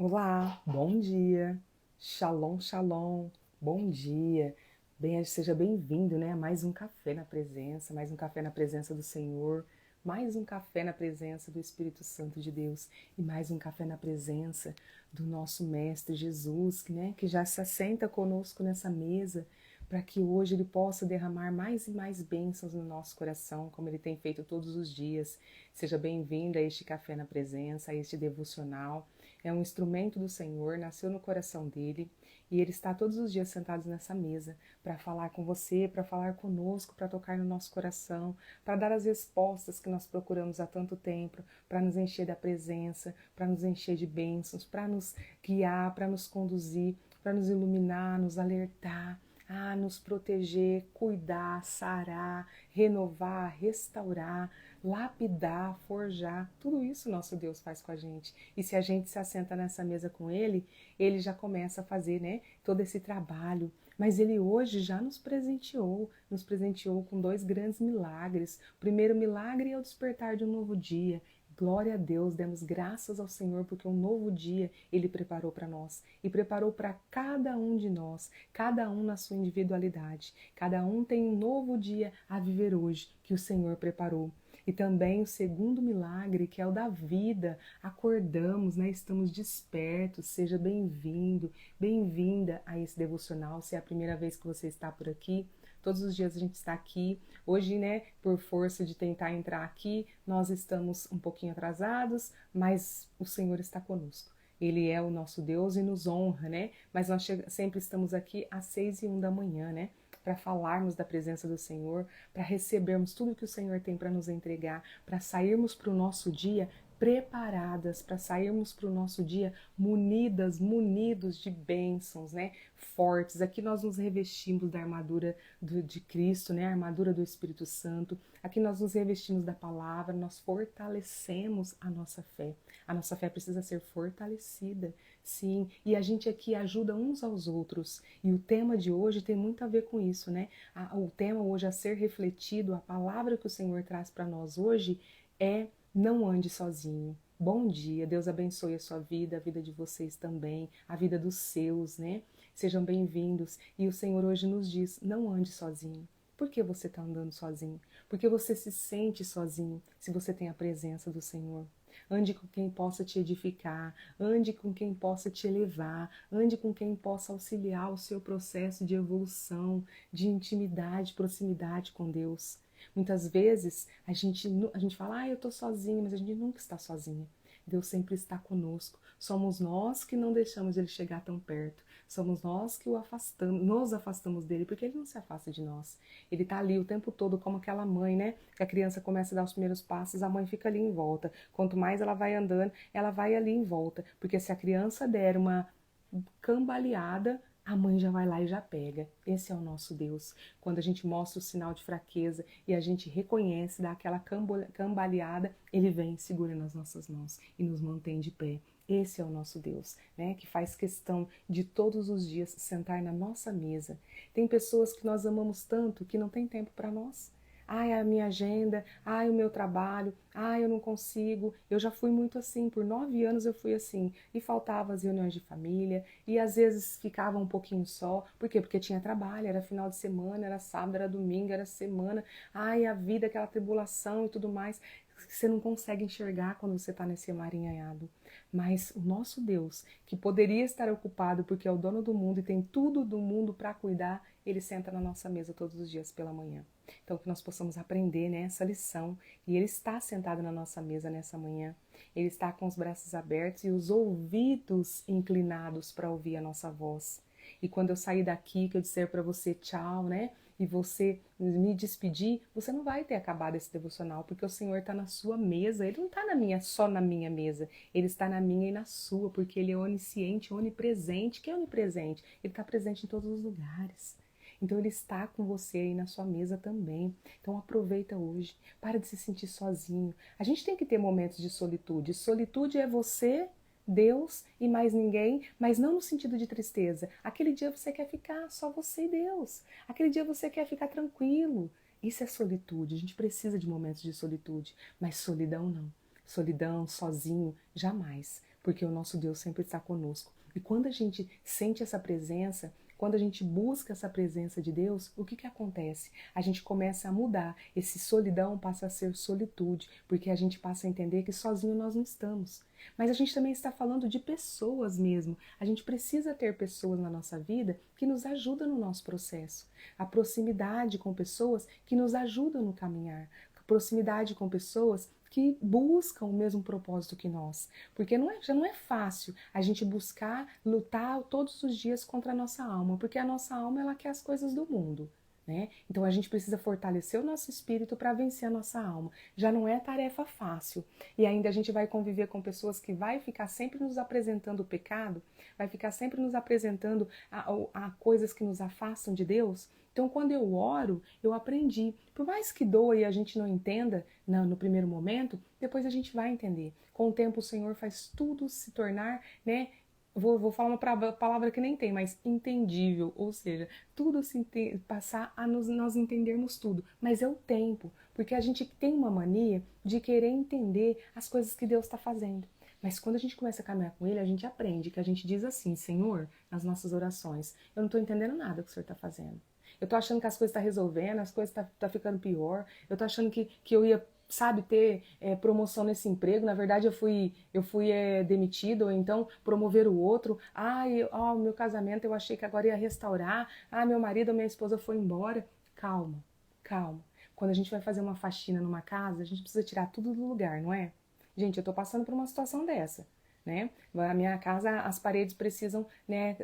Olá, bom dia, shalom, shalom, bom dia, seja bem-vindo, né, a mais um café na presença, mais um café na presença do Senhor, mais um café na presença do Espírito Santo de Deus e mais um café na presença do nosso Mestre Jesus, né, que já se assenta conosco nessa mesa, para que hoje Ele possa derramar mais e mais bênçãos no nosso coração, como Ele tem feito todos os dias. Seja bem-vindo a este café na presença, a este devocional. É um instrumento do Senhor, nasceu no coração dele e ele está todos os dias sentado nessa mesa para falar com você, para falar conosco, para tocar no nosso coração, para dar as respostas que nós procuramos há tanto tempo, para nos encher da presença, para nos encher de bênçãos, para nos guiar, para nos conduzir, para nos iluminar, nos alertar, a nos proteger, cuidar, sarar, renovar, restaurar, lapidar, forjar. Tudo isso nosso Deus faz com a gente. E se a gente se assenta nessa mesa com Ele, Ele já começa a fazer, né, todo esse trabalho. Mas Ele hoje já nos presenteou com dois grandes milagres. O primeiro milagre é o despertar de um novo dia. Glória a Deus, demos graças ao Senhor porque um novo dia Ele preparou para nós e preparou para cada um de nós, cada um na sua individualidade. Cada um tem um novo dia a viver hoje que o Senhor preparou. E também o segundo milagre, que é o da vida. Acordamos, né? Estamos despertos. Seja bem-vindo, bem-vinda a esse devocional. Se é a primeira vez que você está por aqui, todos os dias a gente está aqui. Hoje, né, por força de tentar entrar aqui, nós estamos um pouquinho atrasados, mas o Senhor está conosco. Ele é o nosso Deus e nos honra, né? Mas nós sempre estamos aqui às 6h01 da manhã, né? Para falarmos da presença do Senhor, para recebermos tudo que o Senhor tem para nos entregar, para sairmos para o nosso dia preparadas, para sairmos para o nosso dia munidos de bênçãos, né? Fortes. Aqui nós nos revestimos da armadura de Cristo, né? A armadura do Espírito Santo. Aqui nós nos revestimos da palavra, nós fortalecemos a nossa fé. A nossa fé precisa ser fortalecida, sim. E a gente aqui ajuda uns aos outros. E o tema de hoje tem muito a ver com isso, né? O tema hoje a ser refletido, a palavra que o Senhor traz para nós hoje é: não ande sozinho. Bom dia, Deus abençoe a sua vida, a vida de vocês também, a vida dos seus, né? Sejam bem-vindos. E o Senhor hoje nos diz: não ande sozinho. Por que você está andando sozinho? Porque você se sente sozinho se você tem a presença do Senhor. Ande com quem possa te edificar, ande com quem possa te elevar, ande com quem possa auxiliar o seu processo de evolução, de intimidade, proximidade com Deus. Muitas vezes a gente fala: eu estou sozinha, mas a gente nunca está sozinha. Deus sempre está conosco. Somos nós que não deixamos ele chegar tão perto. Somos nós que nos afastamos dele, porque ele não se afasta de nós. Ele está ali o tempo todo, como aquela mãe, né? Que a criança começa a dar os primeiros passos, a mãe fica ali em volta. Quanto mais ela vai andando, ela vai ali em volta. Porque se a criança der uma cambaleada, a mãe já vai lá e já pega. Esse é o nosso Deus. Quando a gente mostra o sinal de fraqueza e a gente reconhece, dá aquela cambaleada, ele vem, segura nas nossas mãos e nos mantém de pé. Esse é o nosso Deus, né? Que faz questão de todos os dias sentar na nossa mesa. Tem pessoas que nós amamos tanto que não tem tempo para nós. Ai, a minha agenda, ai, o meu trabalho, ai, eu não consigo. Eu já fui muito assim, por 9 anos eu fui assim. E faltava as reuniões de família, e às vezes ficava um pouquinho só. Por quê? Porque tinha trabalho, era final de semana, era sábado, era domingo, era semana. Ai, a vida, aquela tribulação e tudo mais. Você não consegue enxergar quando você está nesse emaranhado. Mas o nosso Deus, que poderia estar ocupado porque é o dono do mundo e tem tudo do mundo para cuidar, ele senta na nossa mesa todos os dias pela manhã. Então, que nós possamos aprender, né, essa lição. E ele está sentado na nossa mesa nessa manhã. Ele está com os braços abertos e os ouvidos inclinados para ouvir a nossa voz. E quando eu sair daqui, que eu disser para você tchau, né? E você me despedir, você não vai ter acabado esse devocional, porque o Senhor está na sua mesa. Ele não está só na minha mesa. Ele está na minha e na sua, porque Ele é onisciente, onipresente. Que é onipresente? Ele está presente em todos os lugares. Então Ele está com você aí na sua mesa também. Então aproveita hoje. Para de se sentir sozinho. A gente tem que ter momentos de solitude. Solitude é você, Deus e mais ninguém, mas não no sentido de tristeza. Aquele dia você quer ficar só você e Deus. Aquele dia você quer ficar tranquilo. Isso é solitude. A gente precisa de momentos de solitude, mas solidão não. Solidão, sozinho, jamais. porque o nosso Deus sempre está conosco. E quando a gente sente essa presença, quando a gente busca essa presença de Deus, o que que acontece? A gente começa a mudar. Esse solidão passa a ser solitude, porque a gente passa a entender que sozinho nós não estamos. Mas a gente também está falando de pessoas mesmo. A gente precisa ter pessoas na nossa vida que nos ajudam no nosso processo. A proximidade com pessoas que nos ajudam no caminhar. A proximidade com pessoas que buscam o mesmo propósito que nós. Porque já não é fácil a gente buscar, lutar todos os dias contra a nossa alma, porque a nossa alma ela quer as coisas do mundo. Né? Então a gente precisa fortalecer o nosso espírito para vencer a nossa alma. Já não é tarefa fácil. E ainda a gente vai conviver com pessoas que vai ficar sempre nos apresentando o pecado, vai ficar sempre nos apresentando a coisas que nos afastam de Deus. Então, quando eu oro, eu aprendi. Por mais que doa e a gente não entenda no primeiro momento, depois a gente vai entender. Com o tempo, o Senhor faz tudo se tornar, né? Vou falar uma palavra que nem tem, mas entendível. Ou seja, tudo passar a nós entendermos tudo. Mas é o tempo, porque a gente tem uma mania de querer entender as coisas que Deus está fazendo. Mas quando a gente começa a caminhar com Ele, a gente aprende que a gente diz assim, Senhor, nas nossas orações, eu não estou entendendo nada que o Senhor está fazendo. Eu tô achando que as coisas estão resolvendo, as coisas tá ficando pior. Eu tô achando que eu ia, sabe, ter promoção nesse emprego. Na verdade, eu fui demitido, ou então promover o outro. Ai, ó, meu casamento eu achei que agora ia restaurar. Ah, meu marido ou minha esposa foi embora. Calma, calma. Quando a gente vai fazer uma faxina numa casa, a gente precisa tirar tudo do lugar, não é? Gente, eu tô passando por uma situação dessa, né? A minha casa, as paredes precisam, né,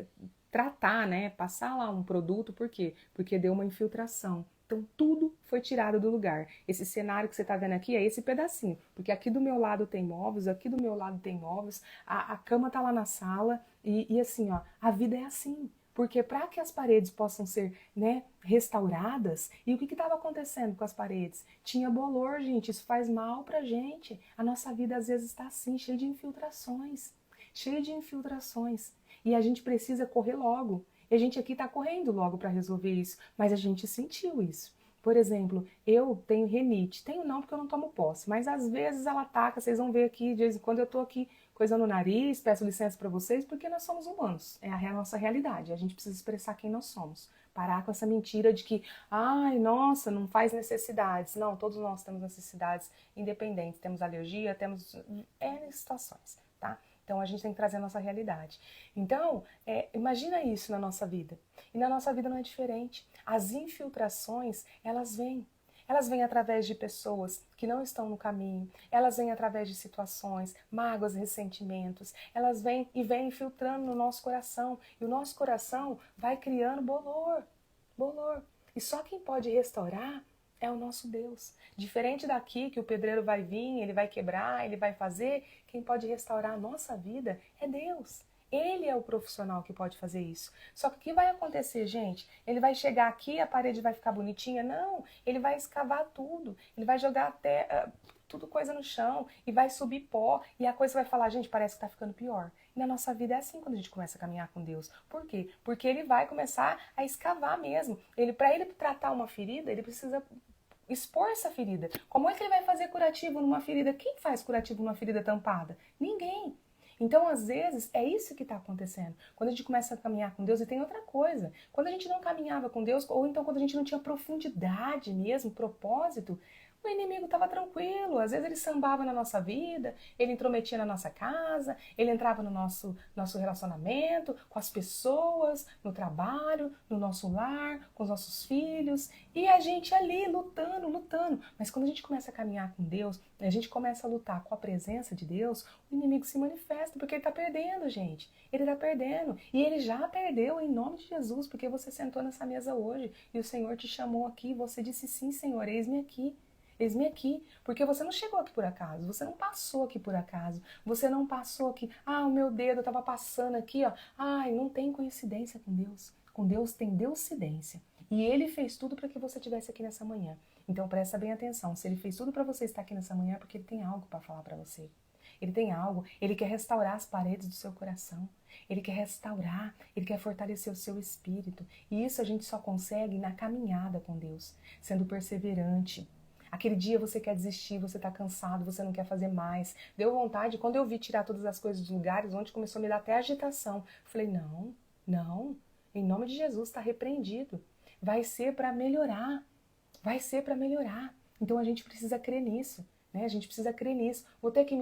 tratar, né, passar lá um produto, por quê? Porque deu uma infiltração. Então tudo foi tirado do lugar. Esse cenário que você está vendo aqui é esse pedacinho, porque aqui do meu lado tem móveis, aqui do meu lado tem móveis, a cama tá lá na sala e assim, ó, a vida é assim. Porque para que as paredes possam ser, né, restauradas, e o que estava acontecendo com as paredes? Tinha bolor, gente, isso faz mal pra gente. A nossa vida às vezes está assim, cheia de infiltrações. Cheia de infiltrações. E a gente precisa correr logo. E a gente aqui está correndo logo para resolver isso, mas a gente sentiu isso. Por exemplo, eu tenho rinite. Tenho não porque eu não tomo posse, mas às vezes ela ataca, vocês vão ver aqui, de vez em quando eu tô aqui coisando o nariz, peço licença para vocês, porque nós somos humanos. É a nossa realidade. A gente precisa expressar quem nós somos. Parar com essa mentira de que, ai, nossa, não faz necessidades. Não, todos nós temos necessidades independentes. Temos alergia, temos N situações, tá? Então a gente tem que trazer a nossa realidade. Então, imagina isso na nossa vida. E na nossa vida não é diferente. As infiltrações, elas vêm. Elas vêm através de pessoas que não estão no caminho. Elas vêm através de situações, mágoas, ressentimentos. Elas vêm e vêm infiltrando no nosso coração. E o nosso coração vai criando bolor. Bolor. E só quem pode restaurar é o nosso Deus. Diferente daqui que o pedreiro vai vir, ele vai quebrar, ele vai fazer, quem pode restaurar a nossa vida é Deus. Ele é o profissional que pode fazer isso. Só que o que vai acontecer, gente? Ele vai chegar aqui, a parede vai ficar bonitinha? Não, ele vai escavar tudo. Ele vai jogar até tudo coisa no chão e vai subir pó e a coisa vai falar, gente, parece que tá ficando pior. E na nossa vida é assim quando a gente começa a caminhar com Deus. Por quê? Porque ele vai começar a escavar mesmo. Para ele tratar uma ferida, ele precisa expor essa ferida. Como é que ele vai fazer curativo numa ferida? Quem faz curativo numa ferida tampada? Ninguém. Então, às vezes, é isso que está acontecendo. Quando a gente começa a caminhar com Deus, e tem outra coisa. Quando a gente não caminhava com Deus, ou então quando a gente não tinha profundidade mesmo, propósito, o inimigo estava tranquilo. Às vezes ele sambava na nossa vida, ele intrometia na nossa casa, ele entrava no nosso relacionamento, com as pessoas, no trabalho, no nosso lar, com os nossos filhos. E a gente ali lutando, lutando. Mas quando a gente começa a caminhar com Deus, a gente começa a lutar com a presença de Deus, o inimigo se manifesta, porque ele está perdendo, gente. Ele está perdendo. E ele já perdeu em nome de Jesus, porque você sentou nessa mesa hoje e o Senhor te chamou aqui, você disse sim, Senhor, eis-me aqui. Eis-me aqui, porque você não chegou aqui por acaso, você não passou aqui por acaso, você não passou aqui, o meu dedo estava passando aqui, ó. Ai, não tem coincidência com Deus. Com Deus tem deucidência. E Ele fez tudo para que você estivesse aqui nessa manhã. Então presta bem atenção, se Ele fez tudo para você estar aqui nessa manhã é porque Ele tem algo para falar para você. Ele tem algo, Ele quer restaurar as paredes do seu coração. Ele quer restaurar, Ele quer fortalecer o seu espírito. E isso a gente só consegue na caminhada com Deus, sendo perseverante, Aquele dia você quer desistir, você tá cansado, você não quer fazer mais. Deu vontade, quando eu vi tirar todas as coisas dos lugares, onde começou a me dar até agitação. Eu falei, não, não, em nome de Jesus, está repreendido. Vai ser para melhorar, vai ser para melhorar. Então a gente precisa crer nisso. Né? A gente precisa crer nisso. Vou ter que,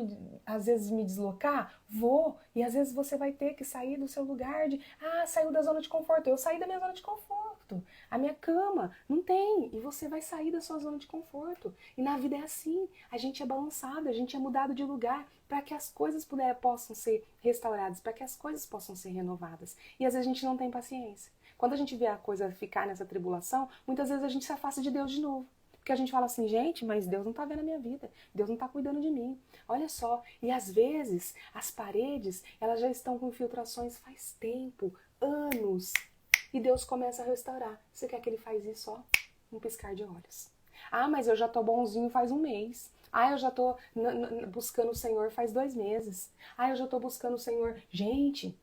às vezes, me deslocar? Vou. E às vezes você vai ter que sair do seu lugar de... Ah, saiu da zona de conforto. Eu saí da minha zona de conforto. A minha cama não tem. E você vai sair da sua zona de conforto. E na vida é assim. A gente é balançado, a gente é mudado de lugar para que as coisas possam ser restauradas, para que as coisas possam ser renovadas. E às vezes a gente não tem paciência. Quando a gente vê a coisa ficar nessa tribulação, muitas vezes a gente se afasta de Deus de novo. Porque a gente fala assim, gente, mas Deus não está vendo a minha vida, Deus não está cuidando de mim. Olha só, e às vezes as paredes, elas já estão com infiltrações faz tempo, anos, e Deus começa a restaurar. Você quer que Ele faz isso, ó, um piscar de olhos. Ah, mas eu já tô bonzinho faz um mês. Ah, eu já tô buscando o Senhor faz 2 meses. Ah, eu já tô buscando o Senhor. Gente,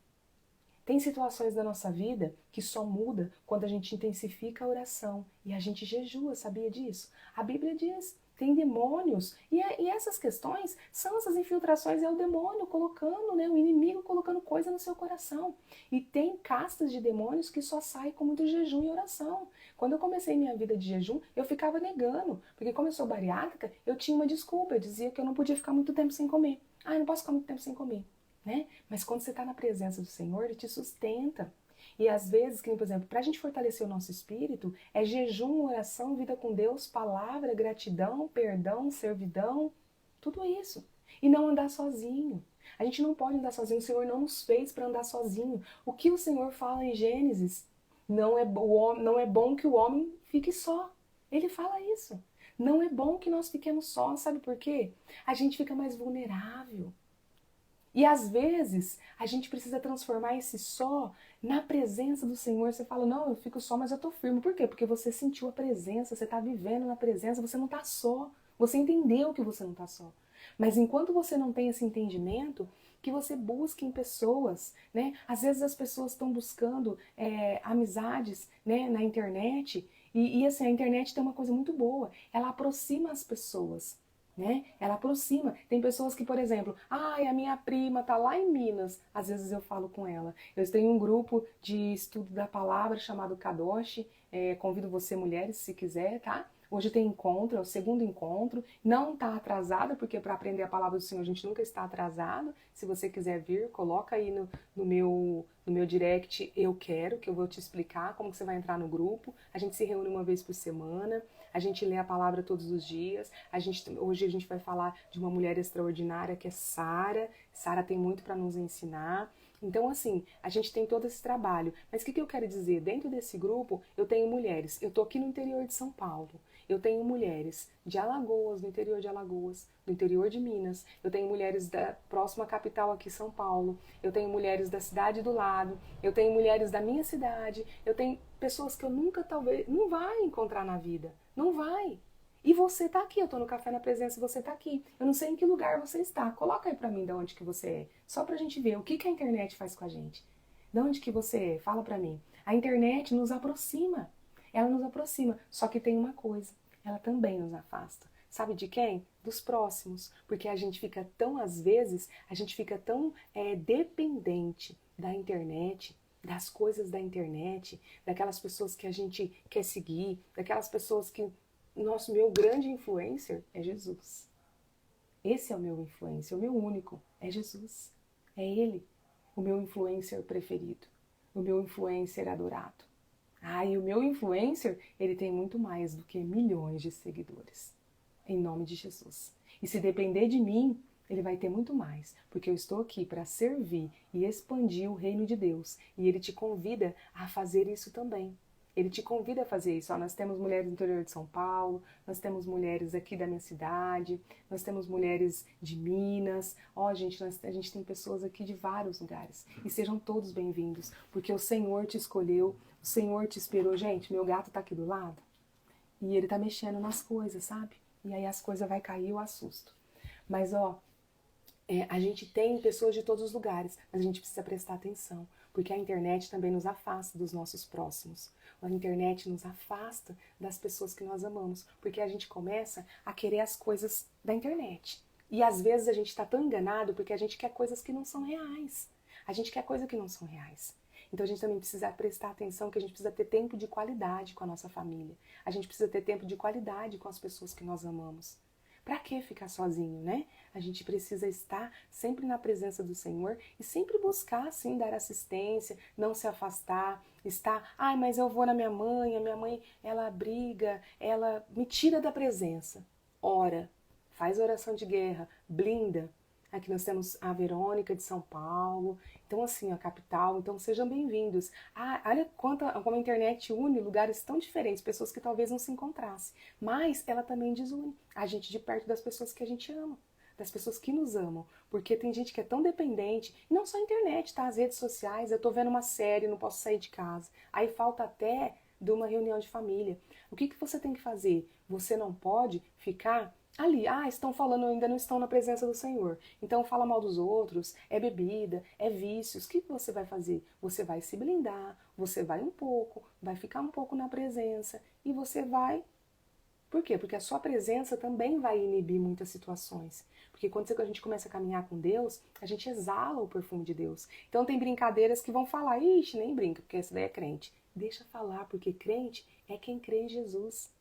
tem situações da nossa vida que só muda quando a gente intensifica a oração e a gente jejua, sabia disso? A Bíblia diz, tem demônios e essas questões são essas infiltrações, é o demônio colocando, né, o inimigo colocando coisa no seu coração. E tem castas de demônios que só saem com muito jejum e oração. Quando eu comecei minha vida de jejum, eu ficava negando, porque como eu sou bariátrica, eu tinha uma desculpa, eu dizia que eu não podia ficar muito tempo sem comer. Ah, eu não posso ficar muito tempo sem comer. Né? Mas quando você está na presença do Senhor, Ele te sustenta. E às vezes, por exemplo, para a gente fortalecer o nosso espírito, é jejum, oração, vida com Deus, palavra, gratidão, perdão, servidão, tudo isso. E não andar sozinho. A gente não pode andar sozinho, o Senhor não nos fez para andar sozinho. O que o Senhor fala em Gênesis? Não é bom que o homem fique só. Ele fala isso. Não é bom que nós fiquemos só, sabe por quê? A gente fica mais vulnerável. E às vezes a gente precisa transformar esse só na presença do Senhor. Você fala, não, eu fico só, mas eu tô firme. Por quê? Porque você sentiu a presença, você tá vivendo na presença, você não tá só. Você entendeu que você não tá só. Mas enquanto você não tem esse entendimento, que você busque em pessoas, né? Às vezes as pessoas estão buscando amizades, né, na internet. E assim, a internet tem uma coisa muito boa. Ela aproxima as pessoas. Né? Ela aproxima. Tem pessoas que, por exemplo, a minha prima tá lá em Minas. Às vezes eu falo com ela. Eu tenho um grupo de estudo da palavra chamado Kadosh. Convido você, mulheres, se quiser, tá? Hoje tem encontro, é o segundo encontro. Não tá atrasada, porque para aprender a palavra do Senhor a gente nunca está atrasado. Se você quiser vir, coloca aí no meu direct, eu quero, que eu vou te explicar como que você vai entrar no grupo. A gente se reúne uma vez por semana. A gente lê a palavra todos os dias. Hoje a gente vai falar de uma mulher extraordinária que é Sara. Sara tem muito para nos ensinar. Então, assim, a gente tem todo esse trabalho. Mas o que eu quero dizer? Dentro desse grupo, eu tenho mulheres. Eu tô aqui no interior de São Paulo. Eu tenho mulheres de Alagoas, no interior de Alagoas, no interior de Minas. Eu tenho mulheres da próxima capital aqui, São Paulo. Eu tenho mulheres da cidade do lado. Eu tenho mulheres da minha cidade. Eu tenho pessoas que eu nunca, talvez, não vai encontrar na vida. Não vai. E você tá aqui, eu tô no Café na Presença e você tá aqui. Eu não sei em que lugar você está. Coloca aí pra mim de onde que você é. Só pra gente ver o que a internet faz com a gente. De onde que você é? Fala pra mim. A internet nos aproxima. Ela nos aproxima. Só que tem uma coisa. Ela também nos afasta. Sabe de quem? Dos próximos. Porque a gente fica tão, às vezes, a gente fica tão dependente da internet, das coisas da internet, daquelas pessoas que a gente quer seguir, daquelas pessoas que... meu grande influencer é Jesus. Esse é o meu influencer, o meu único, é Jesus. É Ele, o meu influencer preferido, o meu influencer adorado. E o meu influencer, ele tem muito mais do que milhões de seguidores. Em nome de Jesus. E se depender de mim, ele vai ter muito mais, porque eu estou aqui para servir e expandir o reino de Deus. E ele te convida a fazer isso também. Ele te convida a fazer isso. Nós temos mulheres do interior de São Paulo, nós temos mulheres aqui da minha cidade, nós temos mulheres de Minas. Gente, a gente tem pessoas aqui de vários lugares. E sejam todos bem-vindos, porque o Senhor te escolheu, o Senhor te esperou. Gente, meu gato tá aqui do lado e ele tá mexendo nas coisas, sabe? E aí as coisas vai cair, eu assusto. Mas A gente tem pessoas de todos os lugares, mas a gente precisa prestar atenção, porque a internet também nos afasta dos nossos próximos. A internet nos afasta das pessoas que nós amamos, porque a gente começa a querer as coisas da internet. E às vezes a gente está tão enganado porque a gente quer coisas que não são reais. A gente quer coisas que não são reais. Então a gente também precisa prestar atenção que a gente precisa ter tempo de qualidade com a nossa família. A gente precisa ter tempo de qualidade com as pessoas que nós amamos. Para que ficar sozinho, né? A gente precisa estar sempre na presença do Senhor e sempre buscar, assim, dar assistência, não se afastar, estar, mas eu vou na minha mãe, a minha mãe, ela briga, ela me tira da presença. Ora, faz oração de guerra, blinda. Aqui nós temos a Verônica de São Paulo, então assim, a capital, então sejam bem-vindos. Olha como a internet une lugares tão diferentes, pessoas que talvez não se encontrassem, mas ela também desune a gente de perto das pessoas que a gente ama, das pessoas que nos amam, porque tem gente que é tão dependente, e não só a internet, tá? As redes sociais, eu tô vendo uma série, não posso sair de casa, aí falta até de uma reunião de família. O que você tem que fazer? Você não pode ficar ali, estão falando, ainda não estão na presença do Senhor. Então fala mal dos outros, é bebida, é vícios. O que você vai fazer? Você vai se blindar, você vai um pouco, vai ficar um pouco na presença e você vai. Por quê? Porque a sua presença também vai inibir muitas situações. Porque quando a gente começa a caminhar com Deus, a gente exala o perfume de Deus. Então tem brincadeiras que vão falar, ixi, nem brinca, porque essa daí é crente. Deixa falar, porque crente é quem crê em Jesus.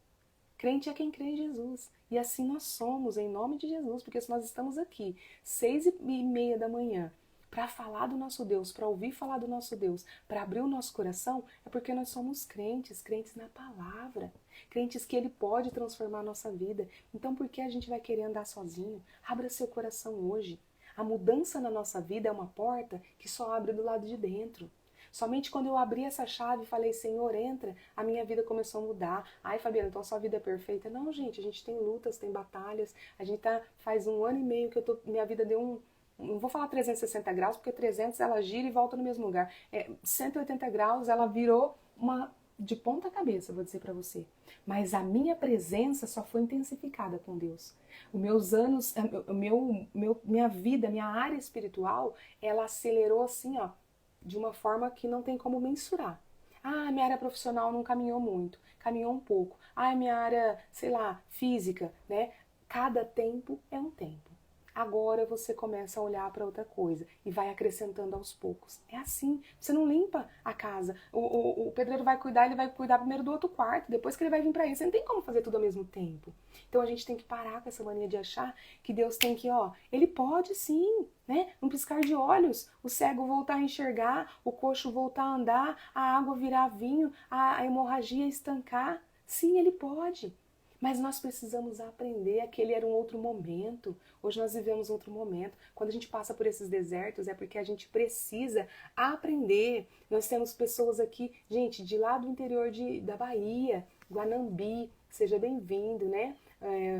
Crente é quem crê em Jesus. E assim nós somos, em nome de Jesus, porque se nós estamos aqui, 6:30 da manhã, para falar do nosso Deus, para ouvir falar do nosso Deus, para abrir o nosso coração, é porque nós somos crentes, crentes na palavra, crentes que Ele pode transformar a nossa vida. Então por que a gente vai querer andar sozinho? Abra seu coração hoje. A mudança na nossa vida é uma porta que só abre do lado de dentro. Somente quando eu abri essa chave e falei, Senhor, entra, a minha vida começou a mudar. Ai, Fabiana, então a sua vida é perfeita? Não, gente, a gente tem lutas, tem batalhas. A gente faz 1 ano e meio que minha vida deu não vou falar 360 graus, porque 300 ela gira e volta no mesmo lugar. 180 graus, ela virou de ponta cabeça, vou dizer para você. Mas a minha presença só foi intensificada com Deus. Os meus anos, minha vida, minha área espiritual, ela acelerou assim, ó, de uma forma que não tem como mensurar. Minha área profissional não caminhou muito, caminhou um pouco. Minha área, sei lá, física, né? Cada tempo é um tempo. Agora você começa a olhar para outra coisa e vai acrescentando aos poucos. É assim, você não limpa a casa. O pedreiro vai cuidar, ele vai cuidar primeiro do outro quarto, depois que ele vai vir para isso. Você não tem como fazer tudo ao mesmo tempo. Então a gente tem que parar com essa mania de achar que Deus tem que, ele pode sim, né? Num piscar de olhos, o cego voltar a enxergar, o coxo voltar a andar, a água virar vinho, a hemorragia estancar. Sim, ele pode. Mas nós precisamos aprender. Aquele era um outro momento. Hoje nós vivemos outro momento. Quando a gente passa por esses desertos é porque a gente precisa aprender. Nós temos pessoas aqui, gente, de lá do interior da Bahia, Guanambi, seja bem-vindo, né?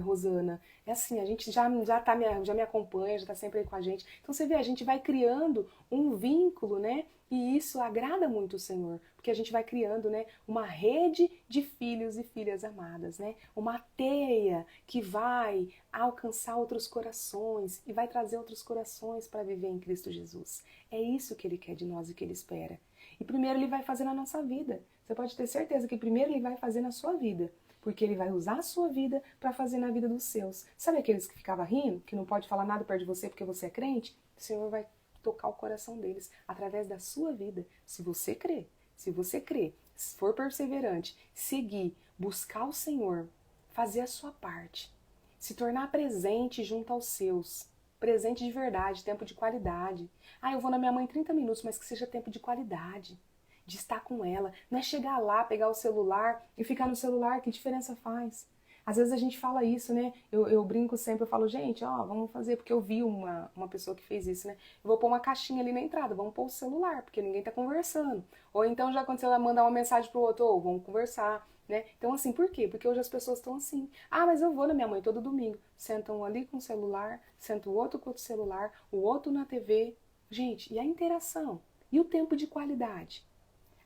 Rosana, é assim, a gente já me acompanha, já está sempre aí com a gente. Então você vê, a gente vai criando um vínculo, né? E isso agrada muito o Senhor, porque a gente vai criando, né, uma rede de filhos e filhas amadas, né? Uma teia que vai alcançar outros corações e vai trazer outros corações para viver em Cristo Jesus. É isso que Ele quer de nós e que Ele espera. E primeiro Ele vai fazer na nossa vida. Você pode ter certeza que primeiro Ele vai fazer na sua vida. Porque Ele vai usar a sua vida para fazer na vida dos seus. Sabe aqueles que ficavam rindo, que não pode falar nada perto de você porque você é crente? O Senhor vai tocar o coração deles através da sua vida. Se você crer, se for perseverante, seguir, buscar o Senhor, fazer a sua parte, se tornar presente junto aos seus. Presente de verdade, tempo de qualidade. Eu vou na minha mãe 30 minutos, mas que seja tempo de qualidade. De estar com ela. Não é chegar lá, pegar o celular e ficar no celular, que diferença faz? Às vezes a gente fala isso, né? Eu brinco sempre, eu falo, gente, vamos fazer, porque eu vi uma pessoa que fez isso, né? Eu vou pôr uma caixinha ali na entrada, vamos pôr o celular, porque ninguém tá conversando. Ou então já aconteceu ela mandar uma mensagem pro outro, vamos conversar, né? Então assim, por quê? Porque hoje as pessoas estão assim. Mas eu vou na minha mãe todo domingo. Sentam um ali com o celular, senta o outro com o celular, o outro na TV. Gente, e a interação? E o tempo de qualidade?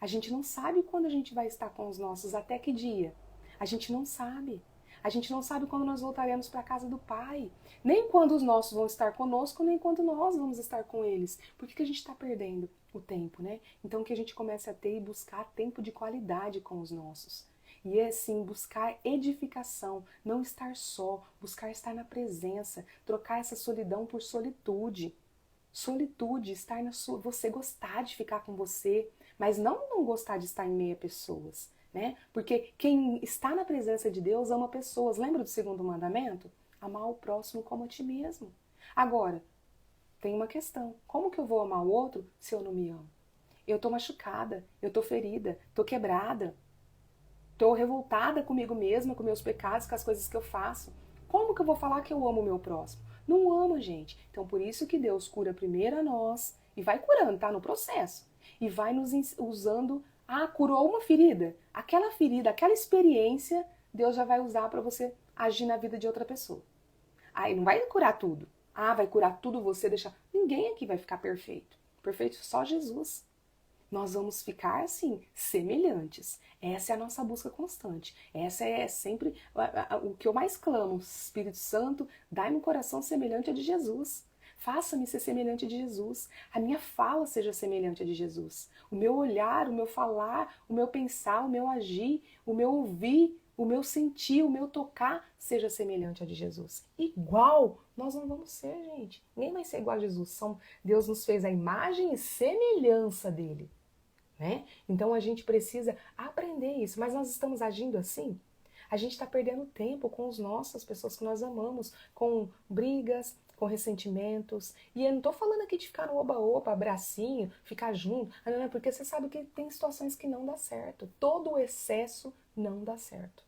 A gente não sabe quando a gente vai estar com os nossos, até que dia. A gente não sabe. A gente não sabe quando nós voltaremos para a casa do Pai. Nem quando os nossos vão estar conosco, nem quando nós vamos estar com eles. Por que a gente está perdendo o tempo, né? Então que a gente comece a ter e buscar tempo de qualidade com os nossos. E é assim, buscar edificação, não estar só, buscar estar na presença, trocar essa solidão por solitude. Solitude, estar na sua, você gostar de ficar com você, mas não gostar de estar em meio a pessoas, né? Porque quem está na presença de Deus ama pessoas. Lembra do segundo mandamento? Amar o próximo como a ti mesmo. Agora, tem uma questão. Como que eu vou amar o outro se eu não me amo? Eu tô machucada, eu tô ferida, tô quebrada, tô revoltada comigo mesma, com meus pecados, com as coisas que eu faço. Como que eu vou falar que eu amo o meu próximo? Não amo, gente. Então, por isso que Deus cura primeiro a nós e vai curando, tá? No processo. E vai nos usando. Ah, curou uma ferida. Aquela ferida, aquela experiência, Deus já vai usar para você agir na vida de outra pessoa. Aí não vai curar tudo. Ah, vai curar tudo você, deixar. Ninguém aqui vai ficar perfeito. Perfeito só Jesus. Nós vamos ficar, assim, semelhantes. Essa é a nossa busca constante. Essa é sempre o que eu mais clamo. Espírito Santo, dai-me um coração semelhante ao de Jesus. Faça-me ser semelhante a de Jesus. A minha fala seja semelhante a de Jesus. O meu olhar, o meu falar, o meu pensar, o meu agir, o meu ouvir, o meu sentir, o meu tocar seja semelhante a de Jesus. Igual nós não vamos ser, gente. Ninguém vai ser igual a Jesus. Deus nos fez a imagem e semelhança dele. Né? Então a gente precisa aprender isso, mas nós estamos agindo assim? A gente está perdendo tempo com as pessoas que nós amamos, com brigas, com ressentimentos. E eu não estou falando aqui de ficar no oba-oba, abracinho, ficar junto, porque você sabe que tem situações que não dá certo. Todo o excesso não dá certo.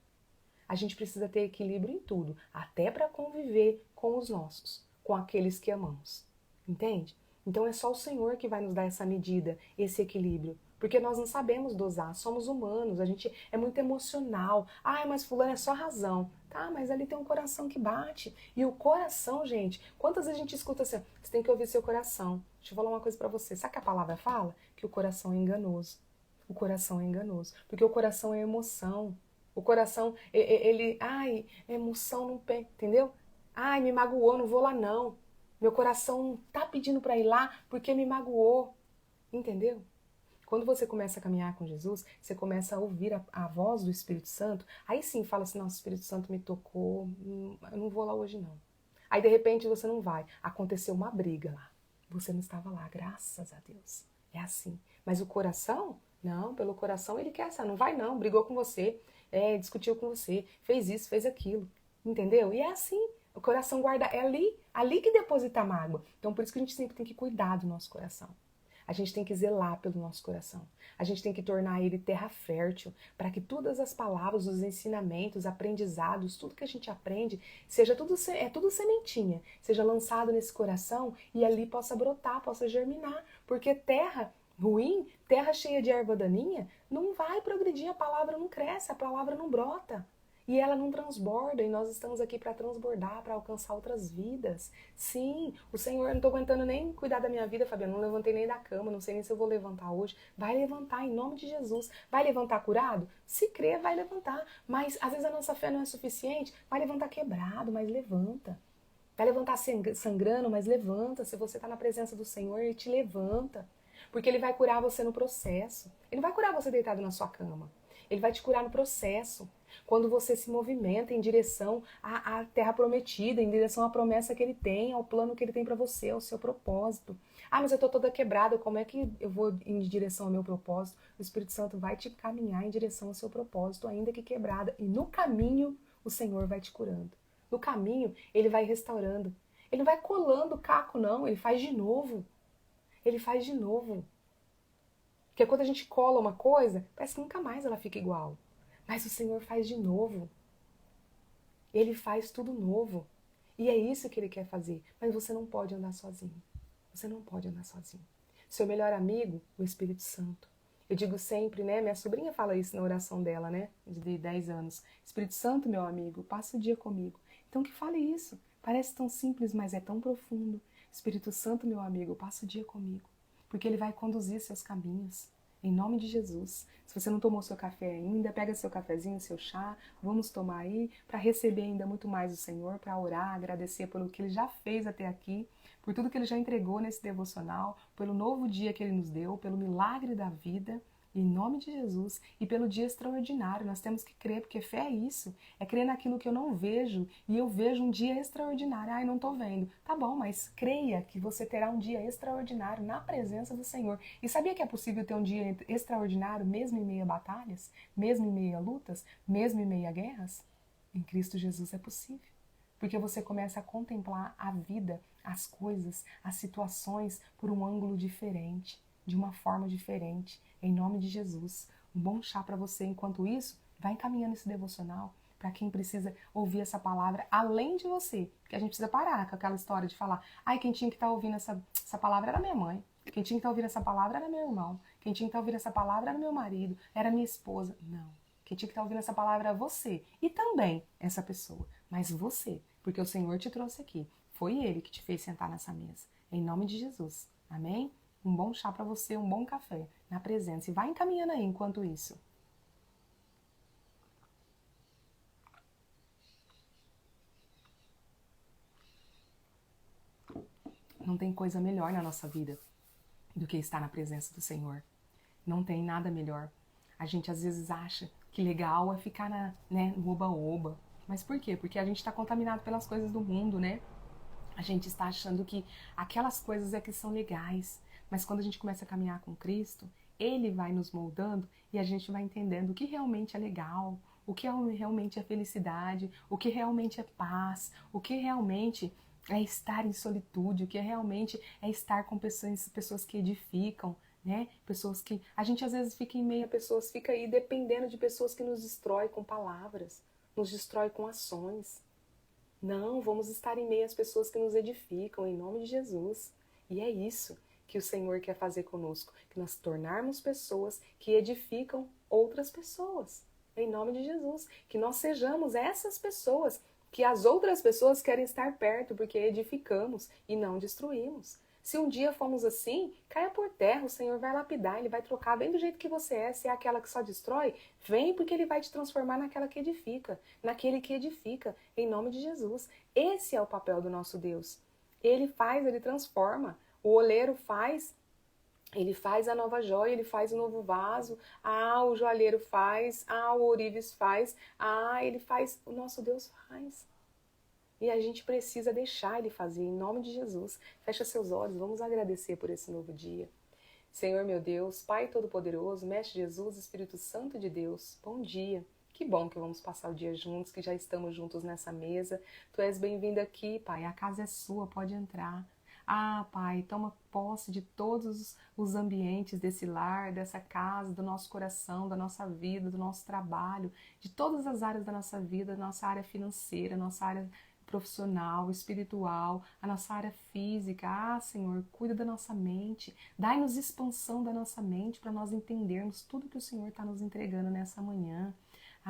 A gente precisa ter equilíbrio em tudo, até para conviver com os nossos, com aqueles que amamos. Entende? Então é só o Senhor que vai nos dar essa medida, esse equilíbrio. Porque nós não sabemos dosar, somos humanos, a gente é muito emocional. Ah, mas fulano é só razão. Tá, mas ali tem um coração que bate. E o coração, gente, quantas vezes a gente escuta assim, você tem que ouvir seu coração. Deixa eu falar uma coisa pra você. Sabe o que a palavra fala? Que o coração é enganoso. O coração é enganoso. Porque o coração é emoção. O coração, ai, emoção não pega, entendeu? Ai, me magoou, não vou lá não. Meu coração não tá pedindo pra ir lá porque me magoou. Entendeu? Quando você começa a caminhar com Jesus, você começa a ouvir a voz do Espírito Santo, aí sim fala assim, nossa, o Espírito Santo me tocou, eu não vou lá hoje não. Aí de repente você não vai, aconteceu uma briga lá, você não estava lá, graças a Deus. É assim. Mas o coração, não, pelo coração ele quer essa, não vai não, brigou com você, discutiu com você, fez isso, fez aquilo, entendeu? E é assim, o coração guarda, é ali que deposita a mágoa. Então por isso que a gente sempre tem que cuidar do nosso coração. A gente tem que zelar pelo nosso coração. A gente tem que tornar ele terra fértil, para que todas as palavras, os ensinamentos, aprendizados, tudo que a gente aprende, seja tudo sementinha, seja lançado nesse coração e ali possa brotar, possa germinar. Porque terra ruim, terra cheia de erva daninha, não vai progredir, a palavra não cresce, a palavra não brota. E ela não transborda, e nós estamos aqui para transbordar, para alcançar outras vidas. Sim, o Senhor, eu não estou aguentando nem cuidar da minha vida, Fabiana, não levantei nem da cama, não sei nem se eu vou levantar hoje. Vai levantar, em nome de Jesus. Vai levantar curado? Se crer, vai levantar. Mas às vezes a nossa fé não é suficiente. Vai levantar quebrado, mas levanta. Vai levantar sangrando, mas levanta. Se você está na presença do Senhor, Ele te levanta. Porque Ele vai curar você no processo. Ele não vai curar você deitado na sua cama. Ele vai te curar no processo. Quando você se movimenta em direção à terra prometida, em direção à promessa que ele tem, ao plano que ele tem para você, ao seu propósito. Ah, mas eu tô toda quebrada, como é que eu vou em direção ao meu propósito? O Espírito Santo vai te caminhar em direção ao seu propósito, ainda que quebrada. E no caminho, o Senhor vai te curando. No caminho, ele vai restaurando. Ele não vai colando o caco, não, ele faz de novo. Ele faz de novo. Porque quando a gente cola uma coisa, parece que nunca mais ela fica igual. Mas o Senhor faz de novo. Ele faz tudo novo. E é isso que Ele quer fazer. Mas você não pode andar sozinho. Você não pode andar sozinho. Seu melhor amigo, o Espírito Santo. Eu digo sempre, né? Minha sobrinha fala isso na oração dela, né? De 10 anos. Espírito Santo, meu amigo, passa o dia comigo. Então que fale isso. Parece tão simples, mas é tão profundo. Espírito Santo, meu amigo, passa o dia comigo. Porque Ele vai conduzir seus caminhos. Em nome de Jesus. Se você não tomou seu café ainda, pega seu cafezinho, seu chá, vamos tomar aí para receber ainda muito mais o Senhor, para orar, agradecer pelo que Ele já fez até aqui, por tudo que Ele já entregou nesse devocional, pelo novo dia que Ele nos deu, pelo milagre da vida, em nome de Jesus, e pelo dia extraordinário. Nós temos que crer, porque fé é isso, é crer naquilo que eu não vejo, e eu vejo um dia extraordinário. Ai, não estou vendo. Tá bom, mas creia que você terá um dia extraordinário na presença do Senhor. E sabia que é possível ter um dia extraordinário mesmo em meio a batalhas, mesmo em meio a lutas, mesmo em meio a guerras? Em Cristo Jesus é possível. Porque você começa a contemplar a vida, as coisas, as situações por um ângulo diferente, de uma forma diferente, em nome de Jesus. Um bom chá para você. Enquanto isso, vai encaminhando esse devocional para quem precisa ouvir essa palavra, além de você. Porque a gente precisa parar com aquela história de falar, ai, quem tinha que estar ouvindo essa palavra era minha mãe. Quem tinha que estar ouvindo essa palavra era meu irmão. Quem tinha que estar ouvindo essa palavra era meu marido, era minha esposa. Não. Quem tinha que estar ouvindo essa palavra era você. E também essa pessoa. Mas você. Porque o Senhor te trouxe aqui. Foi Ele que te fez sentar nessa mesa. Em nome de Jesus. Amém? Um bom chá para você, um bom café na presença. E vai encaminhando aí enquanto isso. Não tem coisa melhor na nossa vida do que estar na presença do Senhor. Não tem nada melhor. A gente às vezes acha que legal é ficar no oba-oba. Mas por quê? Porque a gente está contaminado pelas coisas do mundo, né? A gente está achando que aquelas coisas é que são legais. Mas quando a gente começa a caminhar com Cristo, Ele vai nos moldando e a gente vai entendendo o que realmente é legal, o que realmente é felicidade, o que realmente é paz, o que realmente é estar em solitude, o que realmente é estar com pessoas que edificam, né? Pessoas que... A gente às vezes fica em meio a pessoas, fica aí dependendo de pessoas que nos destroem com palavras, nos destrói com ações. Não, vamos estar em meio às pessoas que nos edificam, em nome de Jesus. E é isso que o Senhor quer fazer conosco, que nós tornarmos pessoas que edificam outras pessoas, em nome de Jesus. Que nós sejamos essas pessoas que as outras pessoas querem estar perto, porque edificamos e não destruímos. Se um dia fomos assim, caia por terra, o Senhor vai lapidar, Ele vai trocar bem do jeito que você é. Se é aquela que só destrói, vem porque Ele vai te transformar naquela que edifica, naquele que edifica, em nome de Jesus. Esse é o papel do nosso Deus. Ele faz, Ele transforma. O oleiro faz, ele faz a nova joia, ele faz o novo vaso. Ah, o joalheiro faz. Ah, o ourives faz. Ah, ele faz. O nosso Deus faz. E a gente precisa deixar Ele fazer, em nome de Jesus. Fecha seus olhos, vamos agradecer por esse novo dia. Senhor meu Deus, Pai Todo-Poderoso, Mestre Jesus, Espírito Santo de Deus, bom dia. Que bom que vamos passar o dia juntos, que já estamos juntos nessa mesa. Tu és bem-vindo aqui, Pai, a casa é sua, pode entrar. Ah, Pai, toma posse de todos os ambientes desse lar, dessa casa, do nosso coração, da nossa vida, do nosso trabalho, de todas as áreas da nossa vida, da nossa área financeira, nossa área profissional, espiritual, a nossa área física. Ah, Senhor, cuida da nossa mente, dai-nos expansão da nossa mente para nós entendermos tudo que o Senhor está nos entregando nessa manhã.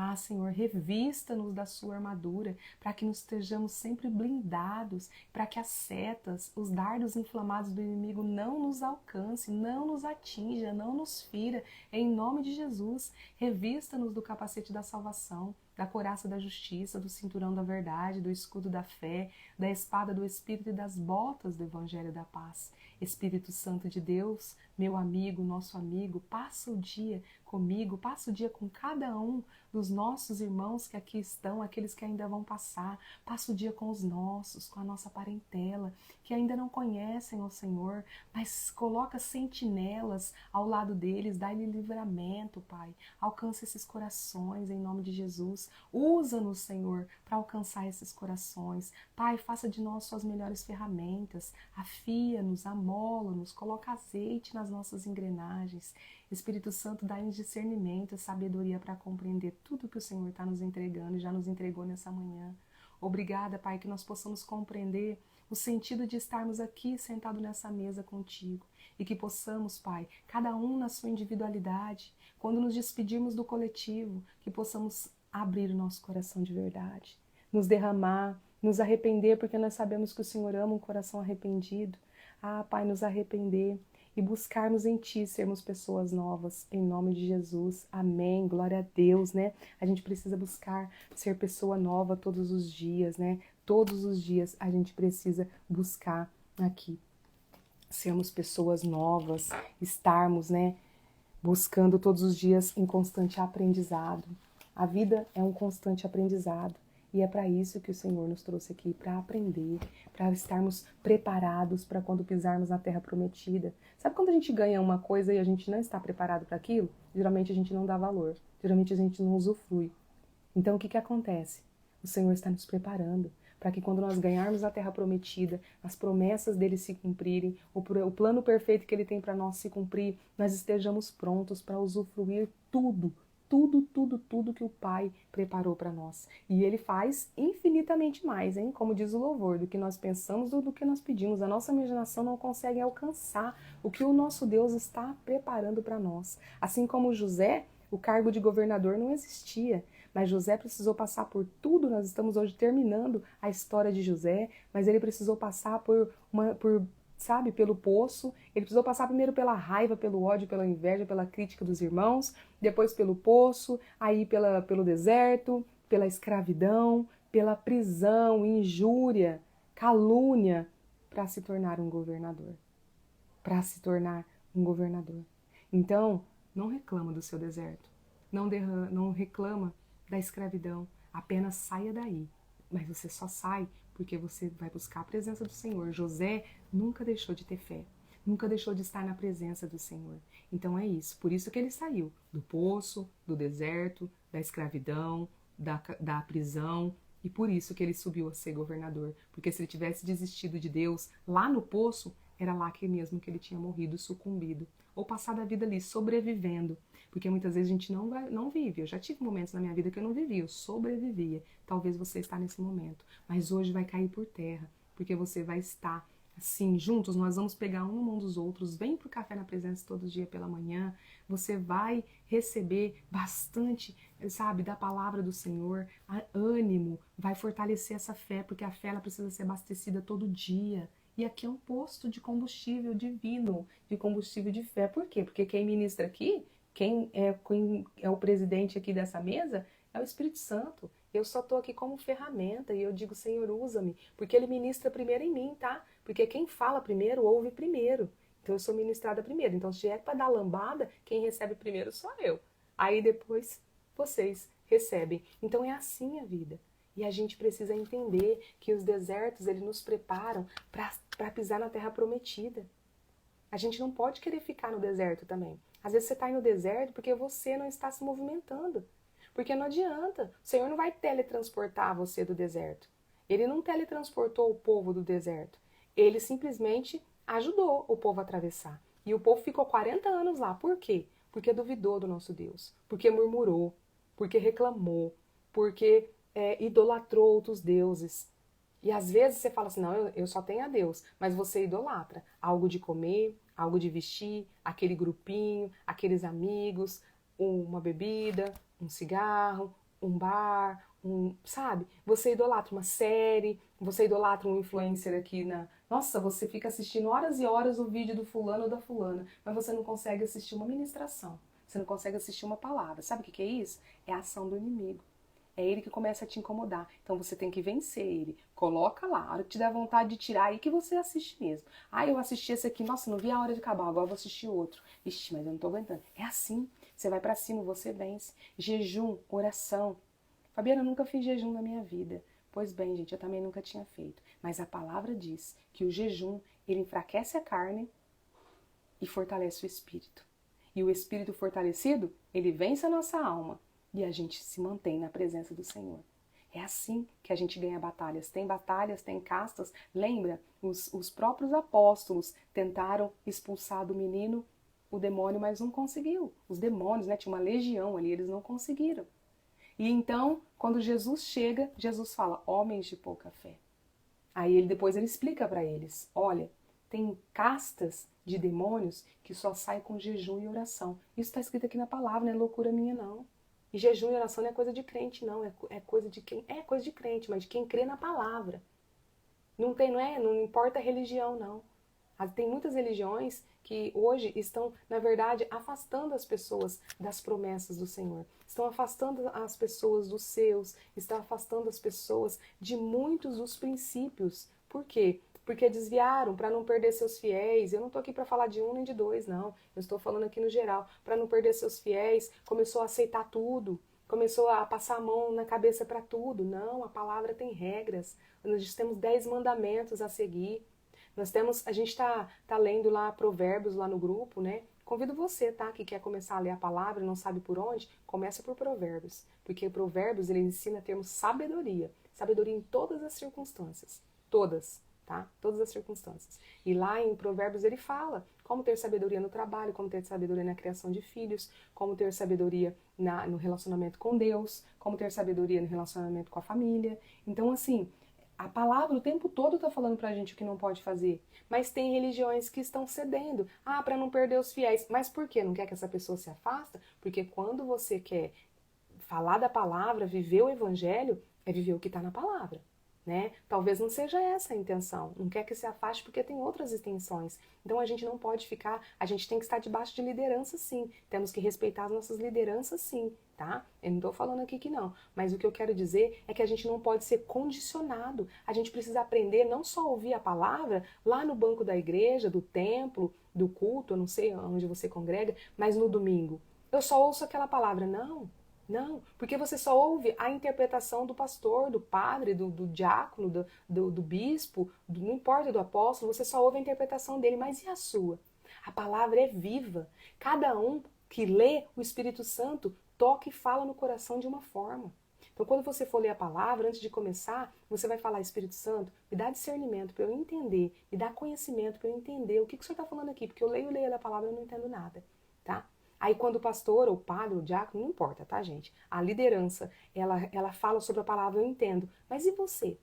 Ah, Senhor, revista-nos da sua armadura, para que nos estejamos sempre blindados, para que as setas, os dardos inflamados do inimigo não nos alcance, não nos atinja, não nos fira. Em nome de Jesus, revista-nos do capacete da salvação, da couraça da justiça, do cinturão da verdade, do escudo da fé, da espada do Espírito e das botas do Evangelho da paz. Espírito Santo de Deus, meu amigo, nosso amigo, passa o dia comigo, passa o dia com cada um dos nossos irmãos que aqui estão, aqueles que ainda vão passar, passa o dia com os nossos, com a nossa parentela, que ainda não conhecem o Senhor, mas coloca sentinelas ao lado deles, dá-lhe livramento, Pai, alcança esses corações em nome de Jesus, usa-nos, Senhor, para alcançar esses corações, Pai, faça de nós suas melhores ferramentas, afia-nos, amola-nos, coloca azeite nas nossas engrenagens. Espírito Santo, dá-nos discernimento, sabedoria para compreender tudo que o Senhor está nos entregando e já nos entregou nessa manhã. Obrigada, Pai, que nós possamos compreender o sentido de estarmos aqui sentados nessa mesa contigo e que possamos, Pai, cada um na sua individualidade, quando nos despedirmos do coletivo, que possamos abrir o nosso coração de verdade, nos derramar, nos arrepender, porque nós sabemos que o Senhor ama um coração arrependido. Ah, Pai, nos arrepender e buscarmos em Ti sermos pessoas novas, em nome de Jesus. Amém. Glória a Deus, né? A gente precisa buscar ser pessoa nova todos os dias, né? Todos os dias a gente precisa buscar aqui sermos pessoas novas, estarmos, né, buscando todos os dias em constante aprendizado. A vida é um constante aprendizado e é para isso que o Senhor nos trouxe aqui, para aprender, para estarmos preparados para quando pisarmos na terra prometida. Sabe quando a gente ganha uma coisa e a gente não está preparado para aquilo? Geralmente a gente não dá valor, geralmente a gente não usufrui. Então o que acontece? O Senhor está nos preparando para que quando nós ganharmos a terra prometida, as promessas dele se cumprirem, o plano perfeito que ele tem para nós se cumprir, nós estejamos prontos para usufruir tudo que o Pai preparou para nós. E ele faz infinitamente mais, hein? Como diz o louvor, do que nós pensamos ou do que nós pedimos. A nossa imaginação não consegue alcançar o que o nosso Deus está preparando para nós. Assim como José, o cargo de governador não existia. Mas José precisou passar por tudo, nós estamos hoje terminando a história de José, mas ele precisou passar sabe, pelo poço, ele precisou passar primeiro pela raiva, pelo ódio, pela inveja, pela crítica dos irmãos, depois pelo poço, aí pelo deserto, pela escravidão, pela prisão, injúria, calúnia, para se tornar um governador. Para se tornar um governador. Então, não reclama do seu deserto, não reclama da escravidão, apenas saia daí. Mas você só sai porque você vai buscar a presença do Senhor. José nunca deixou de ter fé, nunca deixou de estar na presença do Senhor. Então é isso, por isso que ele saiu do poço, do deserto, da escravidão, da prisão, e por isso que ele subiu a ser governador. Porque se ele tivesse desistido de Deus lá no poço, era lá que mesmo que ele tinha morrido, sucumbido, ou passado a vida ali sobrevivendo. Porque muitas vezes a gente não vive. Eu já tive momentos na minha vida que eu não vivia, eu sobrevivia. Talvez você está nesse momento, mas hoje vai cair por terra, porque você vai estar assim, juntos, nós vamos pegar um na mão dos outros, vem pro Café na Presença todo dia pela manhã, você vai receber bastante, sabe, da palavra do Senhor, ânimo, vai fortalecer essa fé, porque a fé ela precisa ser abastecida todo dia. E aqui é um posto de combustível divino, de combustível de fé. Por quê? Porque quem ministra aqui, quem é o presidente aqui dessa mesa, é o Espírito Santo. Eu só estou aqui como ferramenta e eu digo, Senhor, usa-me, porque Ele ministra primeiro em mim, tá? Porque quem fala primeiro, ouve primeiro. Então eu sou ministrada primeiro. Então se é para dar lambada, quem recebe primeiro sou eu. Aí depois vocês recebem. Então é assim a vida. E a gente precisa entender que os desertos, eles nos preparam para pisar na terra prometida. A gente não pode querer ficar no deserto também. Às vezes você está aí no deserto porque você não está se movimentando. Porque não adianta. O Senhor não vai teletransportar você do deserto. Ele não teletransportou o povo do deserto. Ele simplesmente ajudou o povo a atravessar. E o povo ficou 40 anos lá. Por quê? Porque duvidou do nosso Deus. Porque murmurou. Porque reclamou. Porque idolatrou outros deuses. E às vezes você fala assim, não, eu só tenho a Deus, mas você idolatra algo de comer, algo de vestir, aquele grupinho, aqueles amigos, uma bebida, um cigarro, um bar, sabe? Você idolatra uma série, você idolatra um influencer aqui Nossa, você fica assistindo horas e horas o vídeo do fulano ou da fulana, mas você não consegue assistir uma ministração, você não consegue assistir uma palavra. Sabe o que é isso? É a ação do inimigo. É ele que começa a te incomodar. Então você tem que vencer ele. Coloca lá. A hora que te der vontade de tirar, aí que você assiste mesmo. Ah, eu assisti esse aqui. Nossa, não vi a hora de acabar. Agora eu vou assistir outro. Ixi, mas eu não tô aguentando. É assim. Você vai pra cima, você vence. Jejum, oração. Fabiana, eu nunca fiz jejum na minha vida. Pois bem, gente, eu também nunca tinha feito. Mas a palavra diz que o jejum, ele enfraquece a carne e fortalece o espírito. E o espírito fortalecido, ele vence a nossa alma. E a gente se mantém na presença do Senhor. É assim que a gente ganha batalhas, tem castas. Lembra? Os próprios apóstolos tentaram expulsar do menino o demônio, mas não conseguiu. Os demônios, né? Tinha uma legião ali, eles não conseguiram. E então, quando Jesus chega, Jesus fala, homens de pouca fé. Aí depois ele explica para eles, olha, tem castas de demônios que só saem com jejum e oração. Isso está escrito aqui na palavra, não é loucura minha não. E jejum e oração não é coisa de crente, não. É coisa de quem. É coisa de crente, mas de quem crê na palavra. Não importa a religião, não. Tem muitas religiões que hoje estão, na verdade, afastando as pessoas das promessas do Senhor. Estão afastando as pessoas dos seus, estão afastando as pessoas de muitos dos princípios. Por quê? Porque desviaram para não perder seus fiéis. Eu não estou aqui para falar de um nem de dois, não. Eu estou falando aqui no geral. Para não perder seus fiéis, começou a aceitar tudo. Começou a passar a mão na cabeça para tudo. Não, a palavra tem regras. Nós temos 10 mandamentos a seguir. A gente tá lendo lá Provérbios lá no grupo, né? Convido você, tá? Que quer começar a ler a palavra e não sabe por onde, começa por Provérbios. Porque Provérbios, ele ensina a termos sabedoria. Sabedoria em todas as circunstâncias. Todas, tá? Todas as circunstâncias. E lá em Provérbios ele fala como ter sabedoria no trabalho, como ter sabedoria na criação de filhos, como ter sabedoria no relacionamento com Deus, como ter sabedoria no relacionamento com a família. Então, assim, a palavra o tempo todo está falando pra gente o que não pode fazer. Mas tem religiões que estão cedendo. Ah, para não perder os fiéis. Mas por quê? Não quer que essa pessoa se afasta? Porque quando você quer falar da palavra, viver o evangelho, é viver o que está na palavra. Né? Talvez não seja essa a intenção. Não quer que se afaste porque tem outras intenções. Então a gente não pode ficar, a gente tem que estar debaixo de liderança sim. Temos que respeitar as nossas lideranças sim, tá? Eu não estou falando aqui que não. Mas o que eu quero dizer é que a gente não pode ser condicionado. A gente precisa aprender não só a ouvir a palavra lá no banco da igreja, do templo, do culto, eu não sei onde você congrega, mas no domingo. Eu só ouço aquela palavra. Não. Não, porque você só ouve a interpretação do pastor, do padre, do diácono, do bispo, não importa, do apóstolo, você só ouve a interpretação dele, mas e a sua? A palavra é viva. Cada um que lê, o Espírito Santo toca e fala no coração de uma forma. Então, quando você for ler a palavra, antes de começar, você vai falar, Espírito Santo, me dá discernimento para eu entender, me dá conhecimento para eu entender o que o Senhor está falando aqui, porque eu leio da palavra e não entendo nada, tá? Aí quando o pastor, ou o padre, ou o diácono, não importa, tá, gente? A liderança, ela fala sobre a palavra, eu entendo. Mas e você?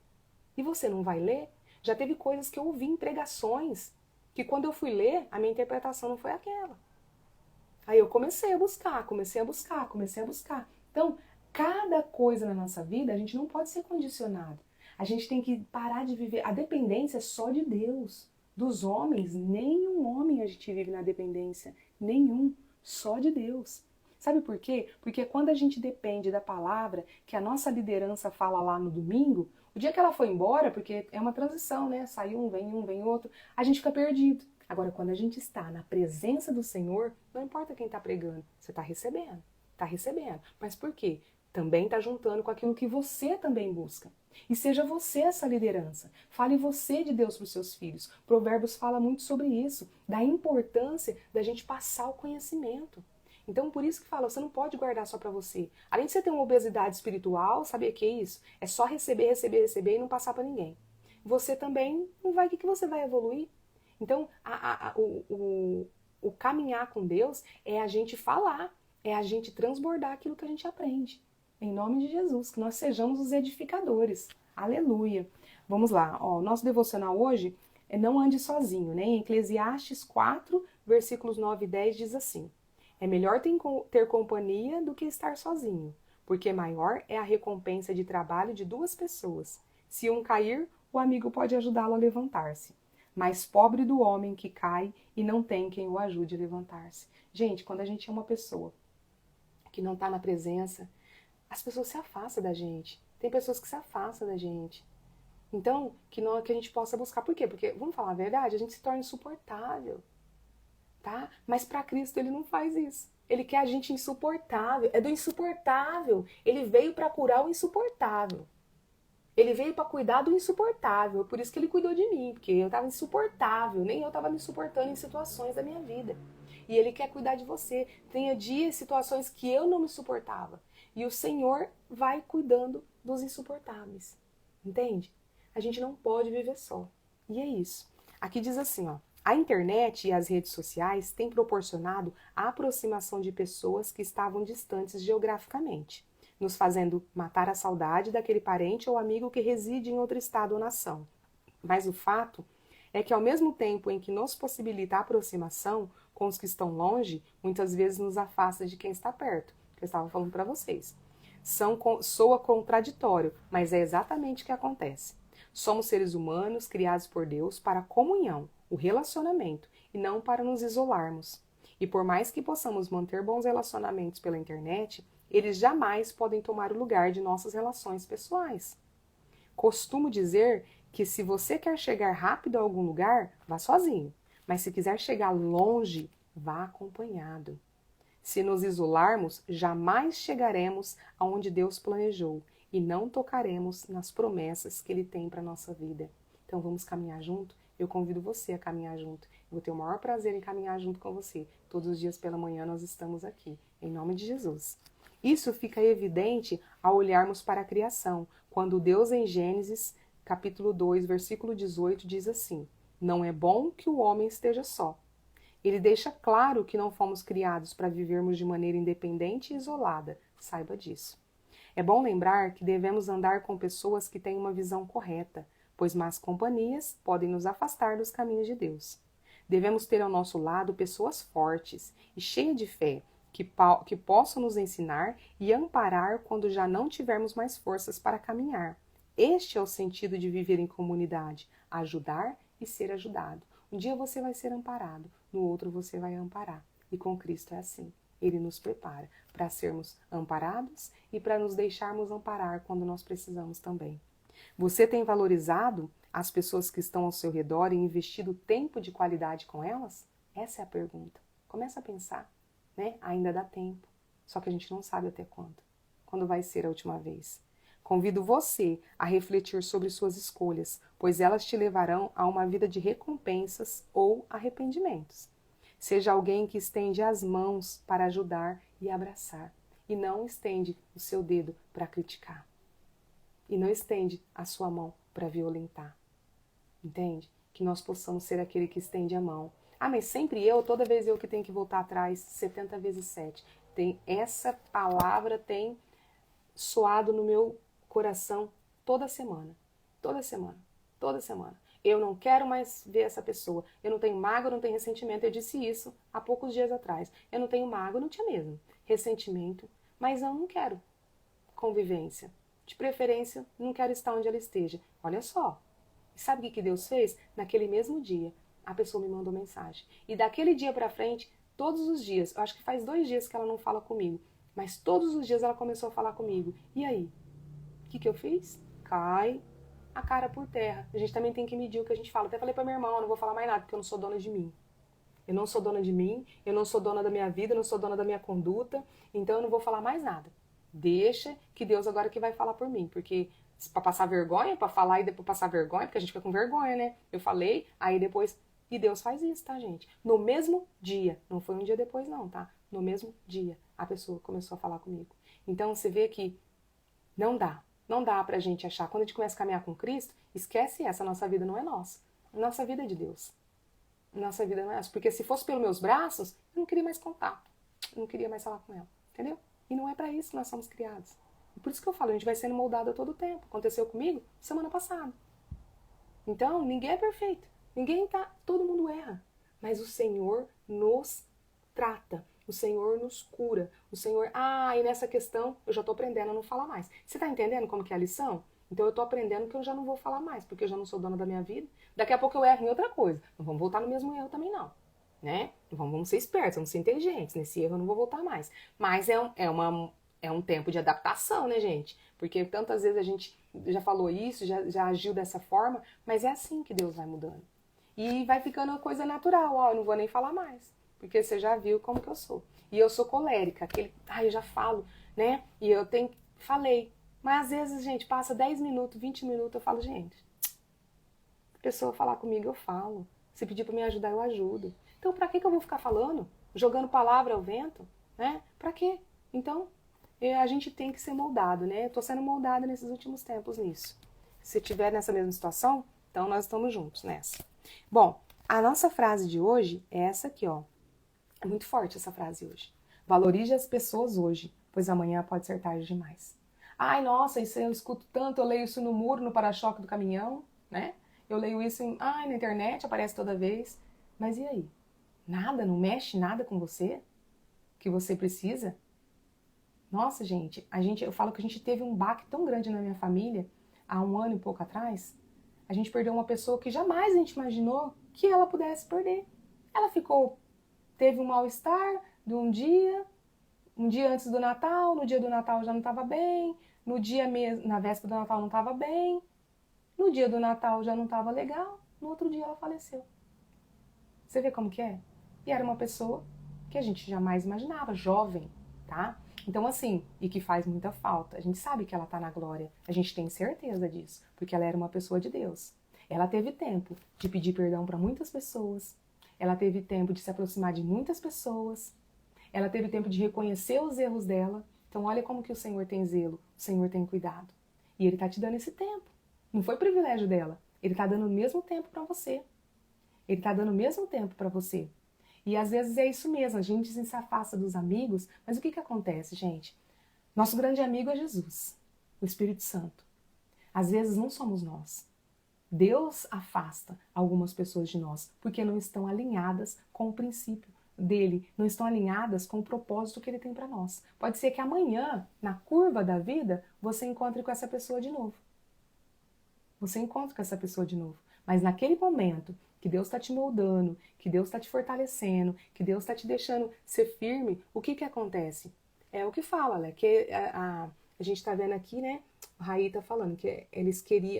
E você não vai ler? Já teve coisas que eu ouvi em pregações, que quando eu fui ler, a minha interpretação não foi aquela. Aí eu comecei a buscar. Então, cada coisa na nossa vida, a gente não pode ser condicionado. A gente tem que parar de viver. A dependência é só de Deus. Dos homens, nenhum homem a gente vive na dependência. Nenhum. Só de Deus. Sabe por quê? Porque quando a gente depende da palavra que a nossa liderança fala lá no domingo, o dia que ela foi embora, porque é uma transição, né? Sai um, vem outro, a gente fica perdido. Agora, quando a gente está na presença do Senhor, não importa quem está pregando, você está recebendo. Está recebendo. Mas por quê? Também está juntando com aquilo que você também busca. E seja você essa liderança. Fale você de Deus para os seus filhos. Provérbios fala muito sobre isso, da importância da gente passar o conhecimento. Então, por isso que fala, você não pode guardar só para você. Além de você ter uma obesidade espiritual, saber o que é isso? É só receber e não passar para ninguém. Você também não vai, o que você vai evoluir? Então, o caminhar com Deus é a gente falar, é a gente transbordar aquilo que a gente aprende. Em nome de Jesus, que nós sejamos os edificadores. Aleluia. Vamos lá, ó, nosso devocional hoje é Não Ande Sozinho, né? Em Eclesiastes 4, versículos 9 e 10 diz assim: é melhor ter companhia do que estar sozinho, porque maior é a recompensa de trabalho de duas pessoas. Se um cair, o amigo pode ajudá-lo a levantar-se. Mas pobre do homem que cai e não tem quem o ajude a levantar-se. Gente, quando a gente é uma pessoa que não está na presença, as pessoas se afastam da gente. Tem pessoas que se afastam da gente. Então, que a gente possa buscar. Por quê? Porque, vamos falar a verdade, a gente se torna insuportável. Tá? Mas para Cristo ele não faz isso. Ele quer a gente insuportável. É do insuportável. Ele veio para curar o insuportável. Ele veio para cuidar do insuportável. Por isso que ele cuidou de mim, porque eu estava insuportável. Nem eu estava me suportando em situações da minha vida. E ele quer cuidar de você. Tenha dias, situações que eu não me suportava. E o Senhor vai cuidando dos insuportáveis. Entende? A gente não pode viver só. E é isso. Aqui diz assim, ó. A internet e as redes sociais têm proporcionado a aproximação de pessoas que estavam distantes geograficamente, nos fazendo matar a saudade daquele parente ou amigo que reside em outro estado ou nação. Mas o fato é que, ao mesmo tempo em que nos possibilita a aproximação com os que estão longe, muitas vezes nos afasta de quem está perto, que eu estava falando para vocês. Soa contraditório, mas é exatamente o que acontece. Somos seres humanos criados por Deus para a comunhão, o relacionamento, e não para nos isolarmos. E por mais que possamos manter bons relacionamentos pela internet, eles jamais podem tomar o lugar de nossas relações pessoais. Costumo dizer que se você quer chegar rápido a algum lugar, vá sozinho. Mas se quiser chegar longe, vá acompanhado. Se nos isolarmos, jamais chegaremos aonde Deus planejou e não tocaremos nas promessas que Ele tem para a nossa vida. Então vamos caminhar junto? Eu convido você a caminhar junto. Eu vou ter o maior prazer em caminhar junto com você. Todos os dias pela manhã nós estamos aqui, em nome de Jesus. Isso fica evidente ao olharmos para a criação, quando Deus em Gênesis, capítulo 2, versículo 18, diz assim: não é bom que o homem esteja só. Ele deixa claro que não fomos criados para vivermos de maneira independente e isolada. Saiba disso. É bom lembrar que devemos andar com pessoas que têm uma visão correta, pois más companhias podem nos afastar dos caminhos de Deus. Devemos ter ao nosso lado pessoas fortes e cheias de fé, que possam nos ensinar e amparar quando já não tivermos mais forças para caminhar. Este é o sentido de viver em comunidade, ajudar e ser ajudado. Um dia você vai ser amparado, no outro você vai amparar. E com Cristo é assim. Ele nos prepara para sermos amparados e para nos deixarmos amparar quando nós precisamos também. Você tem valorizado as pessoas que estão ao seu redor e investido tempo de qualidade com elas? Essa é a pergunta. Começa a pensar, né? Ainda dá tempo, só que a gente não sabe até quando. Quando vai ser a última vez? Convido você a refletir sobre suas escolhas, pois elas te levarão a uma vida de recompensas ou arrependimentos. Seja alguém que estende as mãos para ajudar e abraçar, e não estende o seu dedo para criticar. E não estende a sua mão para violentar. Entende? Que nós possamos ser aquele que estende a mão. Ah, mas sempre eu, toda vez eu que tenho que voltar atrás, 70 vezes 7. Essa palavra tem soado no meu coração toda semana. Toda semana. Toda semana. Eu não quero mais ver essa pessoa. Eu não tenho mágoa, eu não tenho ressentimento. Eu disse isso há poucos dias atrás. Eu não tenho mágoa, não tinha mesmo. Ressentimento, mas eu não quero convivência. De preferência, não quero estar onde ela esteja. Olha só. E sabe o que Deus fez? Naquele mesmo dia, a pessoa me mandou mensagem. E daquele dia pra frente, todos os dias, eu acho que faz 2 dias que ela não fala comigo, mas todos os dias ela começou a falar comigo. E aí? O que eu fiz? Cai a cara por terra. A gente também tem que medir o que a gente fala. Até falei pra minha irmã, eu não vou falar mais nada, porque eu não sou dona de mim. Eu não sou dona de mim, eu não sou dona da minha vida, eu não sou dona da minha conduta, então eu não vou falar mais nada. Deixa que Deus agora que vai falar por mim, porque pra passar vergonha, pra falar e depois passar vergonha, porque a gente fica com vergonha, né? Eu falei, aí depois... E Deus faz isso, tá, gente? No mesmo dia, não foi um dia depois não, tá? No mesmo dia, a pessoa começou a falar comigo. Então você vê que não dá pra gente achar. Quando a gente começa a caminhar com Cristo, esquece essa, nossa vida não é nossa. A nossa vida é de Deus. A nossa vida não é nossa. Porque se fosse pelos meus braços, eu não queria mais contato. Eu não queria mais falar com ela, entendeu? E não é pra isso que nós somos criados. E por isso que eu falo, a gente vai sendo moldado a todo tempo. Aconteceu comigo semana passada. Então, ninguém é perfeito. Todo mundo erra. Mas o Senhor nos trata. O Senhor nos cura. O Senhor... e nessa questão eu já tô aprendendo a não falar mais. Você tá entendendo como que é a lição? Então eu tô aprendendo que eu já não vou falar mais, porque eu já não sou dona da minha vida. Daqui a pouco eu erro em outra coisa. Não vamos voltar no mesmo erro também não. Né? Vamos ser espertos, vamos ser inteligentes. Nesse erro eu não vou voltar mais. Mas é um tempo de adaptação, né, gente? Porque tantas vezes a gente já falou isso, já agiu dessa forma, mas é assim que Deus vai mudando. E vai ficando uma coisa natural, eu não vou nem falar mais, porque você já viu como que eu sou. E eu sou colérica, eu já falo, né? E falei. Mas às vezes, gente, passa 10 minutos, 20 minutos, eu falo, gente, a pessoa falar comigo, eu falo. Se pedir pra me ajudar, eu ajudo. Então, pra que eu vou ficar falando? Jogando palavra ao vento? Né? Pra quê? Então, a gente tem que ser moldado, né? Eu tô sendo moldada nesses últimos tempos nisso. Se tiver nessa mesma situação, então nós estamos juntos nessa. Bom, a nossa frase de hoje é essa aqui, ó. É muito forte essa frase hoje. Valorize as pessoas hoje, pois amanhã pode ser tarde demais. Ai, nossa, isso eu escuto tanto, eu leio isso no muro, no para-choque do caminhão, né? Eu leio isso na internet, aparece toda vez. Mas e aí? Nada, não mexe nada com você? Que você precisa? Nossa, gente, eu falo que a gente teve um baque tão grande na minha família, há 1 ano e pouco atrás. A gente perdeu uma pessoa que jamais a gente imaginou que ela pudesse perder. Ela teve um mal-estar de um dia antes do Natal, no dia do Natal já não estava bem, na véspera do Natal não estava bem, no dia do Natal já não estava legal, no outro dia ela faleceu. Você vê como que é? E era uma pessoa que a gente jamais imaginava, jovem, tá? Então assim, e que faz muita falta. A gente sabe que ela tá na glória, a gente tem certeza disso, porque ela era uma pessoa de Deus. Ela teve tempo de pedir perdão para muitas pessoas, ela teve tempo de se aproximar de muitas pessoas, ela teve tempo de reconhecer os erros dela. Então olha como que o Senhor tem zelo, o Senhor tem cuidado. E Ele tá te dando esse tempo. Não foi privilégio dela, Ele tá dando o mesmo tempo para você. Ele tá dando o mesmo tempo para você. E às vezes é isso mesmo, a gente se afasta dos amigos, mas o que acontece, gente? Nosso grande amigo é Jesus, o Espírito Santo. Às vezes não somos nós. Deus afasta algumas pessoas de nós, porque não estão alinhadas com o princípio dele, não estão alinhadas com o propósito que ele tem para nós. Pode ser que amanhã, na curva da vida, você encontre com essa pessoa de novo. Você encontra com essa pessoa de novo. Mas naquele momento que Deus está te moldando, que Deus está te fortalecendo, que Deus está te deixando ser firme, o que acontece? É o que fala, né? Que a gente está vendo aqui, né? O Raí tá falando que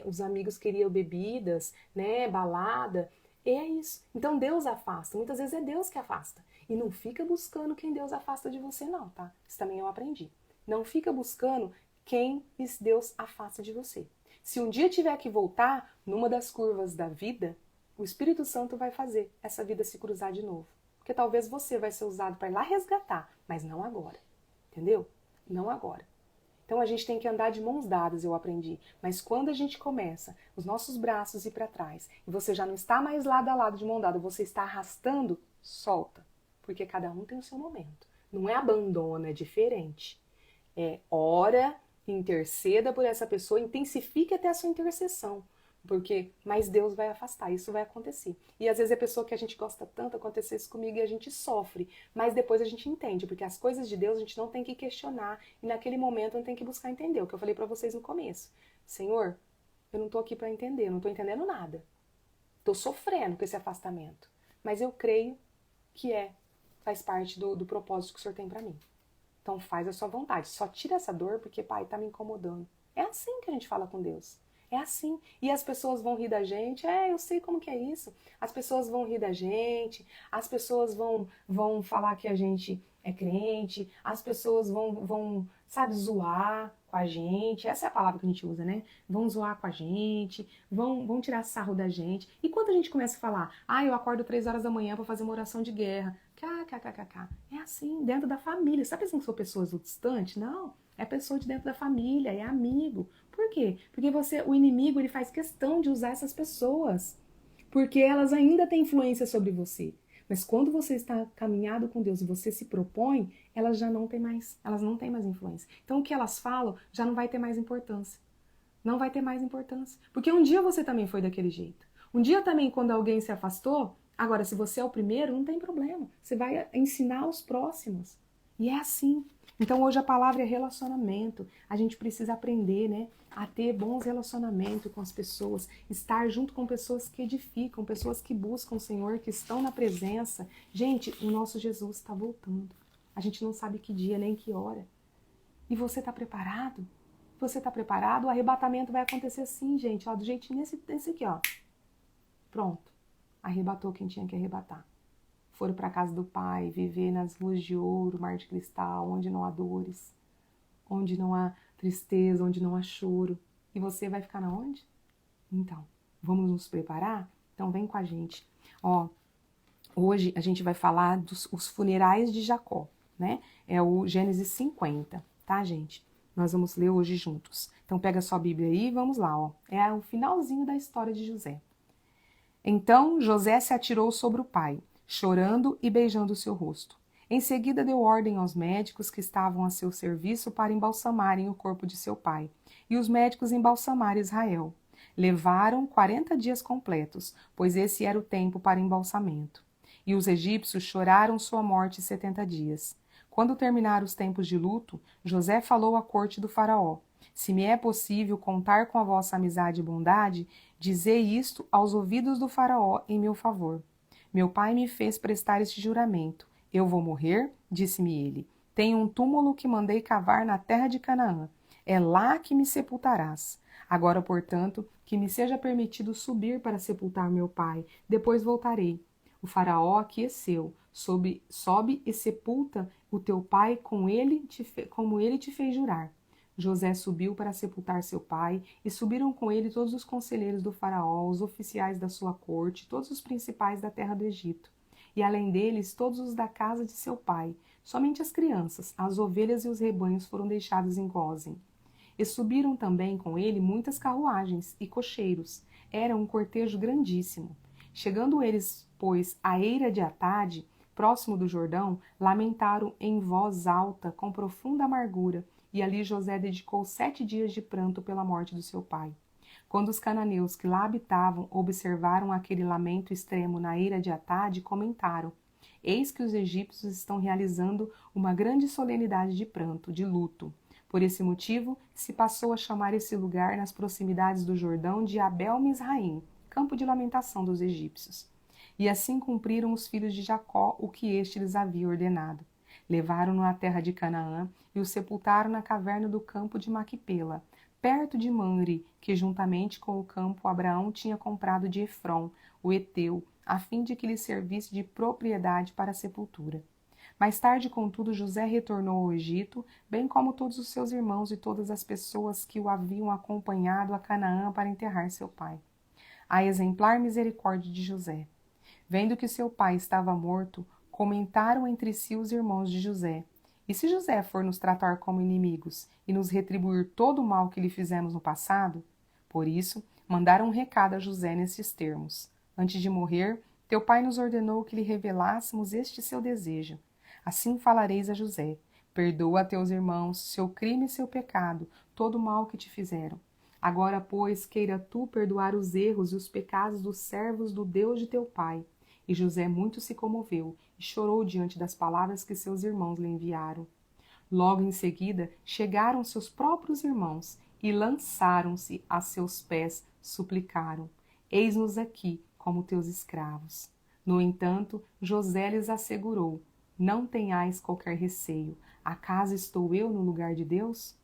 os amigos queriam bebidas, né? Balada. E é isso. Então Deus afasta. Muitas vezes é Deus que afasta. E não fica buscando quem Deus afasta de você, não, tá? Isso também eu aprendi. Não fica buscando quem Deus afasta de você. Se um dia tiver que voltar numa das curvas da vida, o Espírito Santo vai fazer essa vida se cruzar de novo. Porque talvez você vai ser usado para ir lá resgatar, mas não agora. Entendeu? Não agora. Então a gente tem que andar de mãos dadas, eu aprendi. Mas quando a gente começa os nossos braços ir para trás, e você já não está mais lado a lado de mão dada, você está arrastando, solta. Porque cada um tem o seu momento. Não é abandona, é diferente. É ora, interceda por essa pessoa, intensifique até a sua intercessão. Mas Deus vai afastar, isso vai acontecer. E às vezes é pessoa que a gente gosta tanto, acontece isso comigo e a gente sofre. Mas depois a gente entende, porque as coisas de Deus a gente não tem que questionar. E naquele momento não tem que buscar entender. O que eu falei pra vocês no começo. Senhor, eu não tô aqui pra entender, eu não tô entendendo nada. Tô sofrendo com esse afastamento. Mas eu creio que faz parte do propósito que o Senhor tem pra mim. Então faz a sua vontade. Só tira essa dor porque, Pai, tá me incomodando. É assim que a gente fala com Deus. É assim. E as pessoas vão rir da gente. Eu sei como que é isso. As pessoas vão rir da gente. As pessoas vão falar que a gente é crente. As pessoas vão, sabe, zoar com a gente. Essa é a palavra que a gente usa, né? Vão zoar com a gente. Vão tirar sarro da gente. E quando a gente começa a falar, eu acordo 3 horas da manhã para fazer uma oração de guerra. É assim, dentro da família. Você tá pensando que são pessoas distantes? Não. É pessoa de dentro da família, é amigo. Por quê? Porque o inimigo, ele faz questão de usar essas pessoas. Porque elas ainda têm influência sobre você. Mas quando você está caminhado com Deus e você se propõe, elas já não têm mais, influência. Então o que elas falam já não vai ter mais importância. Não vai ter mais importância. Porque um dia você também foi daquele jeito. Um dia também, quando alguém se afastou, agora se você é o primeiro, não tem problema. Você vai ensinar os próximos. E é assim. Então hoje a palavra é relacionamento. A gente precisa aprender, né, a ter bons relacionamentos com as pessoas, estar junto com pessoas que edificam, pessoas que buscam o Senhor, que estão na presença. Gente, o nosso Jesus está voltando. A gente não sabe que dia nem que hora. E você está preparado? Você está preparado? O arrebatamento vai acontecer assim, gente, ó, do jeitinho nesse aqui, ó. Pronto. Arrebatou quem tinha que arrebatar. Foram para a casa do Pai, viver nas ruas de ouro, mar de cristal, onde não há dores, onde não há tristeza, onde não há choro. E você vai ficar na onde? Então, vamos nos preparar? Então vem com a gente. Ó, hoje a gente vai falar dos funerais de Jacó, né? É o Gênesis 50, tá, gente? Nós vamos ler hoje juntos. Então pega a sua Bíblia aí e vamos lá, ó. É o finalzinho da história de José. Então José se atirou sobre o pai, chorando e beijando seu rosto. Em seguida deu ordem aos médicos que estavam a seu serviço para embalsamarem o corpo de seu pai, e os médicos embalsamaram Israel. Levaram 40 dias completos, pois esse era o tempo para embalsamento. E os egípcios choraram sua morte 70 dias. Quando terminaram os tempos de luto, José falou à corte do faraó. Se me é possível contar com a vossa amizade e bondade, dizei isto aos ouvidos do faraó em meu favor. Meu pai me fez prestar este juramento. Eu vou morrer, disse-me ele. Tenho um túmulo que mandei cavar na terra de Canaã. É lá que me sepultarás. Agora, portanto, que me seja permitido subir para sepultar meu pai. Depois voltarei. O faraó aqueceu. Sobe e sepulta o teu pai como ele te fez jurar. José subiu para sepultar seu pai, e subiram com ele todos os conselheiros do faraó, os oficiais da sua corte, todos os principais da terra do Egito. E além deles, todos os da casa de seu pai. Somente as crianças, as ovelhas e os rebanhos foram deixados em Gósen. E subiram também com ele muitas carruagens e cocheiros. Era um cortejo grandíssimo. Chegando eles, pois, à eira de Atade, próximo do Jordão, lamentaram em voz alta, com profunda amargura, e ali José dedicou 7 dias de pranto pela morte do seu pai. Quando os cananeus que lá habitavam observaram aquele lamento extremo na eira de Atade, comentaram: Eis que os egípcios estão realizando uma grande solenidade de pranto, de luto. Por esse motivo, se passou a chamar esse lugar nas proximidades do Jordão de Abel-Misraim, campo de lamentação dos egípcios. E assim cumpriram os filhos de Jacó o que este lhes havia ordenado. Levaram-no à terra de Canaã e o sepultaram na caverna do campo de Maquipela, perto de Manre, que juntamente com o campo Abraão tinha comprado de Efrom, o Eteu, a fim de que lhe servisse de propriedade para a sepultura. Mais tarde, contudo, José retornou ao Egito, bem como todos os seus irmãos e todas as pessoas que o haviam acompanhado a Canaã para enterrar seu pai. A exemplar misericórdia de José. Vendo que seu pai estava morto, comentaram entre si os irmãos de José: E se José for nos tratar como inimigos e nos retribuir todo o mal que lhe fizemos no passado? Por isso, mandaram um recado a José nestes termos: Antes de morrer, teu pai nos ordenou que lhe revelássemos este seu desejo. Assim falareis a José: Perdoa a teus irmãos seu crime e seu pecado, todo o mal que te fizeram. Agora, pois, queira tu perdoar os erros e os pecados dos servos do Deus de teu pai. E José muito se comoveu e chorou diante das palavras que seus irmãos lhe enviaram. Logo em seguida, chegaram seus próprios irmãos e lançaram-se a seus pés, suplicaram: Eis-nos aqui como teus escravos. No entanto, José lhes assegurou: Não tenhais qualquer receio. Acaso estou eu no lugar de Deus?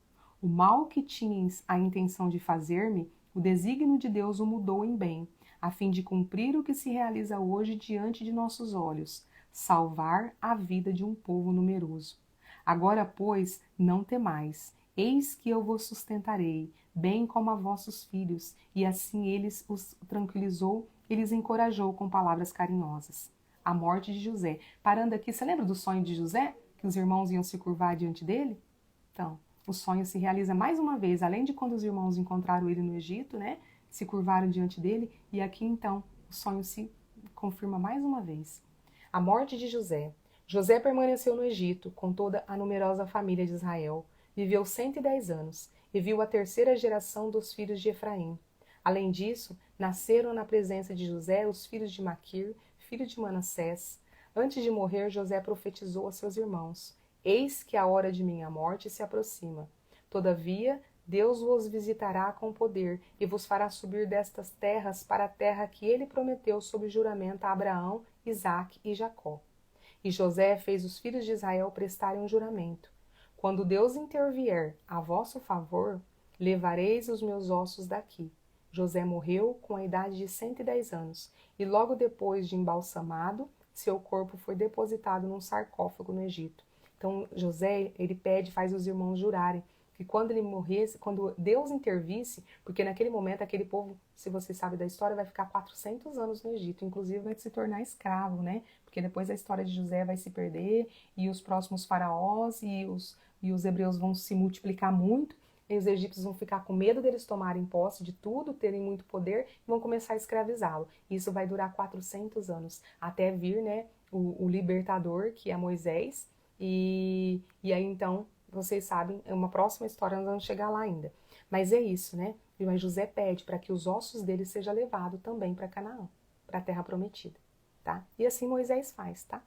O mal que tinhas a intenção de fazer-me, o desígnio de Deus o mudou em bem, a fim de cumprir o que se realiza hoje diante de nossos olhos, salvar a vida de um povo numeroso. Agora, pois, não temais, eis que eu vos sustentarei, bem como a vossos filhos. E assim eles os tranquilizou e lhes encorajou com palavras carinhosas. A morte de José. Parando aqui, você lembra do sonho de José? Que os irmãos iam se curvar diante dele? Então, o sonho se realiza mais uma vez, além de quando os irmãos encontraram ele no Egito, né? Se curvaram diante dele, e aqui então o sonho se confirma mais uma vez. A morte de José. José permaneceu no Egito com toda a numerosa família de Israel. Viveu 110 anos e viu a terceira geração dos filhos de Efraim. Além disso, nasceram na presença de José os filhos de Maquir, filho de Manassés. Antes de morrer, José profetizou a seus irmãos: Eis que a hora de minha morte se aproxima. Todavia, Deus vos visitará com poder e vos fará subir destas terras para a terra que ele prometeu sob juramento a Abraão, Isaque e Jacó. E José fez os filhos de Israel prestarem um juramento: Quando Deus intervier a vosso favor, levareis os meus ossos daqui. José morreu com a idade de 110 anos, e logo depois de embalsamado, seu corpo foi depositado num sarcófago no Egito. Então, José, ele faz os irmãos jurarem que quando ele morresse, quando Deus intervisse, porque naquele momento aquele povo, se você sabe da história, vai ficar 400 anos no Egito, inclusive vai se tornar escravo, né? Porque depois a história de José vai se perder e os próximos faraós e os hebreus vão se multiplicar muito, e os egípcios vão ficar com medo deles tomarem posse de tudo, terem muito poder, e vão começar a escravizá-lo. Isso vai durar 400 anos, até vir, né, o libertador, que é Moisés, e aí então, vocês sabem, é uma próxima história, nós vamos chegar lá ainda. Mas é isso, né? Mas José pede para que os ossos dele sejam levados também para Canaã, para a terra prometida, tá? E assim Moisés faz, tá?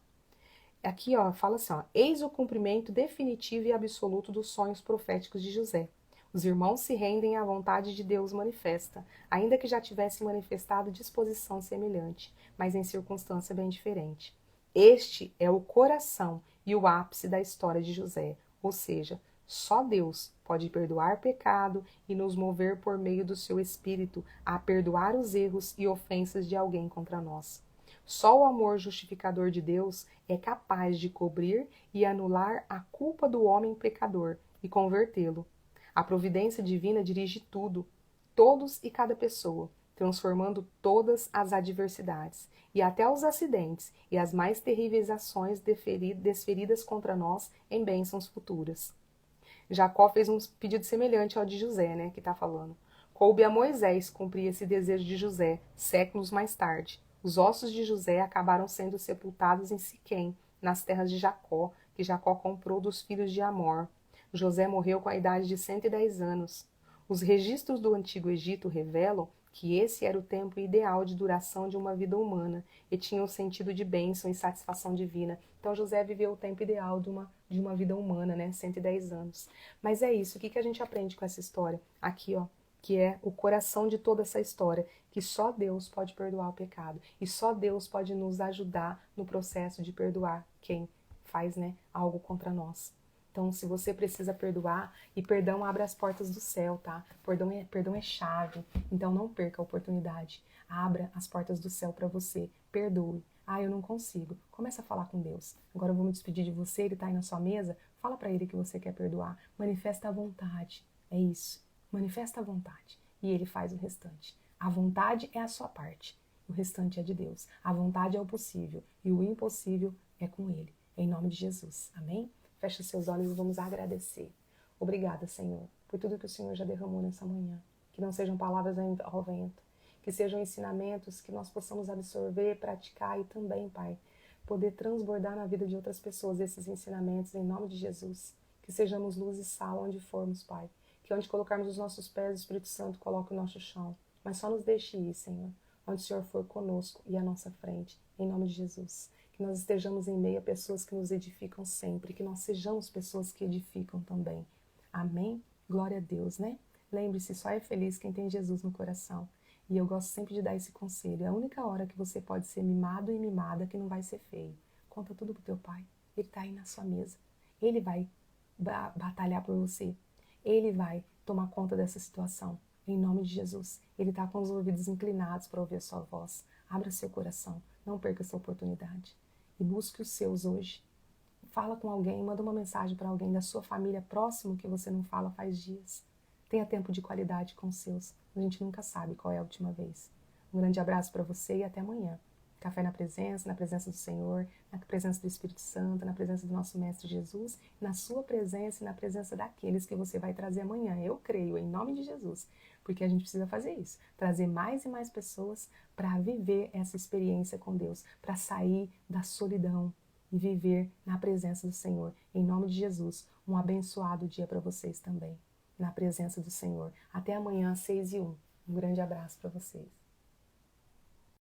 Aqui, ó, fala assim, ó: Eis o cumprimento definitivo e absoluto dos sonhos proféticos de José. Os irmãos se rendem à vontade de Deus manifesta, ainda que já tivessem manifestado disposição semelhante, mas em circunstância bem diferente. Este é o coração e o ápice da história de José, ou seja, só Deus pode perdoar pecado e nos mover por meio do seu Espírito a perdoar os erros e ofensas de alguém contra nós. Só o amor justificador de Deus é capaz de cobrir e anular a culpa do homem pecador e convertê-lo. A providência divina dirige tudo, todos e cada pessoa, transformando todas as adversidades e até os acidentes e as mais terríveis ações desferidas contra nós em bênçãos futuras. Jacó fez um pedido semelhante ao de José, né, que está falando. Coube a Moisés cumprir esse desejo de José, séculos mais tarde. Os ossos de José acabaram sendo sepultados em Siquém, nas terras de Jacó, que Jacó comprou dos filhos de Amor. José morreu com a idade de 110 anos. Os registros do Antigo Egito revelam que esse era o tempo ideal de duração de uma vida humana e tinha o sentido de bênção e satisfação divina. Então José viveu o tempo ideal de uma vida humana, né? 110 anos. Mas é isso, o que a gente aprende com essa história? Aqui, ó, que é o coração de toda essa história, que só Deus pode perdoar o pecado e só Deus pode nos ajudar no processo de perdoar quem faz, né, algo contra nós. Então, se você precisa perdoar, e perdão abre as portas do céu, tá? Perdão é chave. Então, não perca a oportunidade. Abra as portas do céu para você. Perdoe. Ah, eu não consigo. Começa a falar com Deus. Agora eu vou me despedir de você, ele tá aí na sua mesa. Fala para ele que você quer perdoar. Manifesta a vontade. É isso. Manifesta a vontade. E ele faz o restante. A vontade é a sua parte. O restante é de Deus. A vontade é o possível. E o impossível é com ele. Em nome de Jesus. Amém? Feche os seus olhos e vamos agradecer. Obrigada, Senhor, por tudo que o Senhor já derramou nessa manhã. Que não sejam palavras ao vento, que sejam ensinamentos que nós possamos absorver, praticar e também, Pai, poder transbordar na vida de outras pessoas esses ensinamentos em nome de Jesus. Que sejamos luz e sal onde formos, Pai. Que onde colocarmos os nossos pés, o Espírito Santo coloque o nosso chão. Mas só nos deixe ir, Senhor, onde o Senhor for conosco e à nossa frente, em nome de Jesus. Que nós estejamos em meio a pessoas que nos edificam sempre, que nós sejamos pessoas que edificam também. Amém? Glória a Deus, né? Lembre-se, só é feliz quem tem Jesus no coração. E eu gosto sempre de dar esse conselho. É a única hora que você pode ser mimado e mimada que não vai ser feio. Conta tudo pro teu pai. Ele tá aí na sua mesa. Ele vai batalhar por você. Ele vai tomar conta dessa situação. Em nome de Jesus. Ele tá com os ouvidos inclinados para ouvir a sua voz. Abra seu coração. Não perca essa oportunidade. E busque os seus hoje. Fala com alguém, manda uma mensagem para alguém da sua família próximo que você não fala faz dias. Tenha tempo de qualidade com os seus. A gente nunca sabe qual é a última vez. Um grande abraço para você e até amanhã. Café na presença do Senhor, na presença do Espírito Santo, na presença do nosso Mestre Jesus, na sua presença e na presença daqueles que você vai trazer amanhã. Eu creio, em nome de Jesus. Porque a gente precisa fazer isso, trazer mais e mais pessoas para viver essa experiência com Deus, para sair da solidão e viver na presença do Senhor. Em nome de Jesus, um abençoado dia para vocês também, na presença do Senhor. Até amanhã, às 6h01. Um grande abraço para vocês.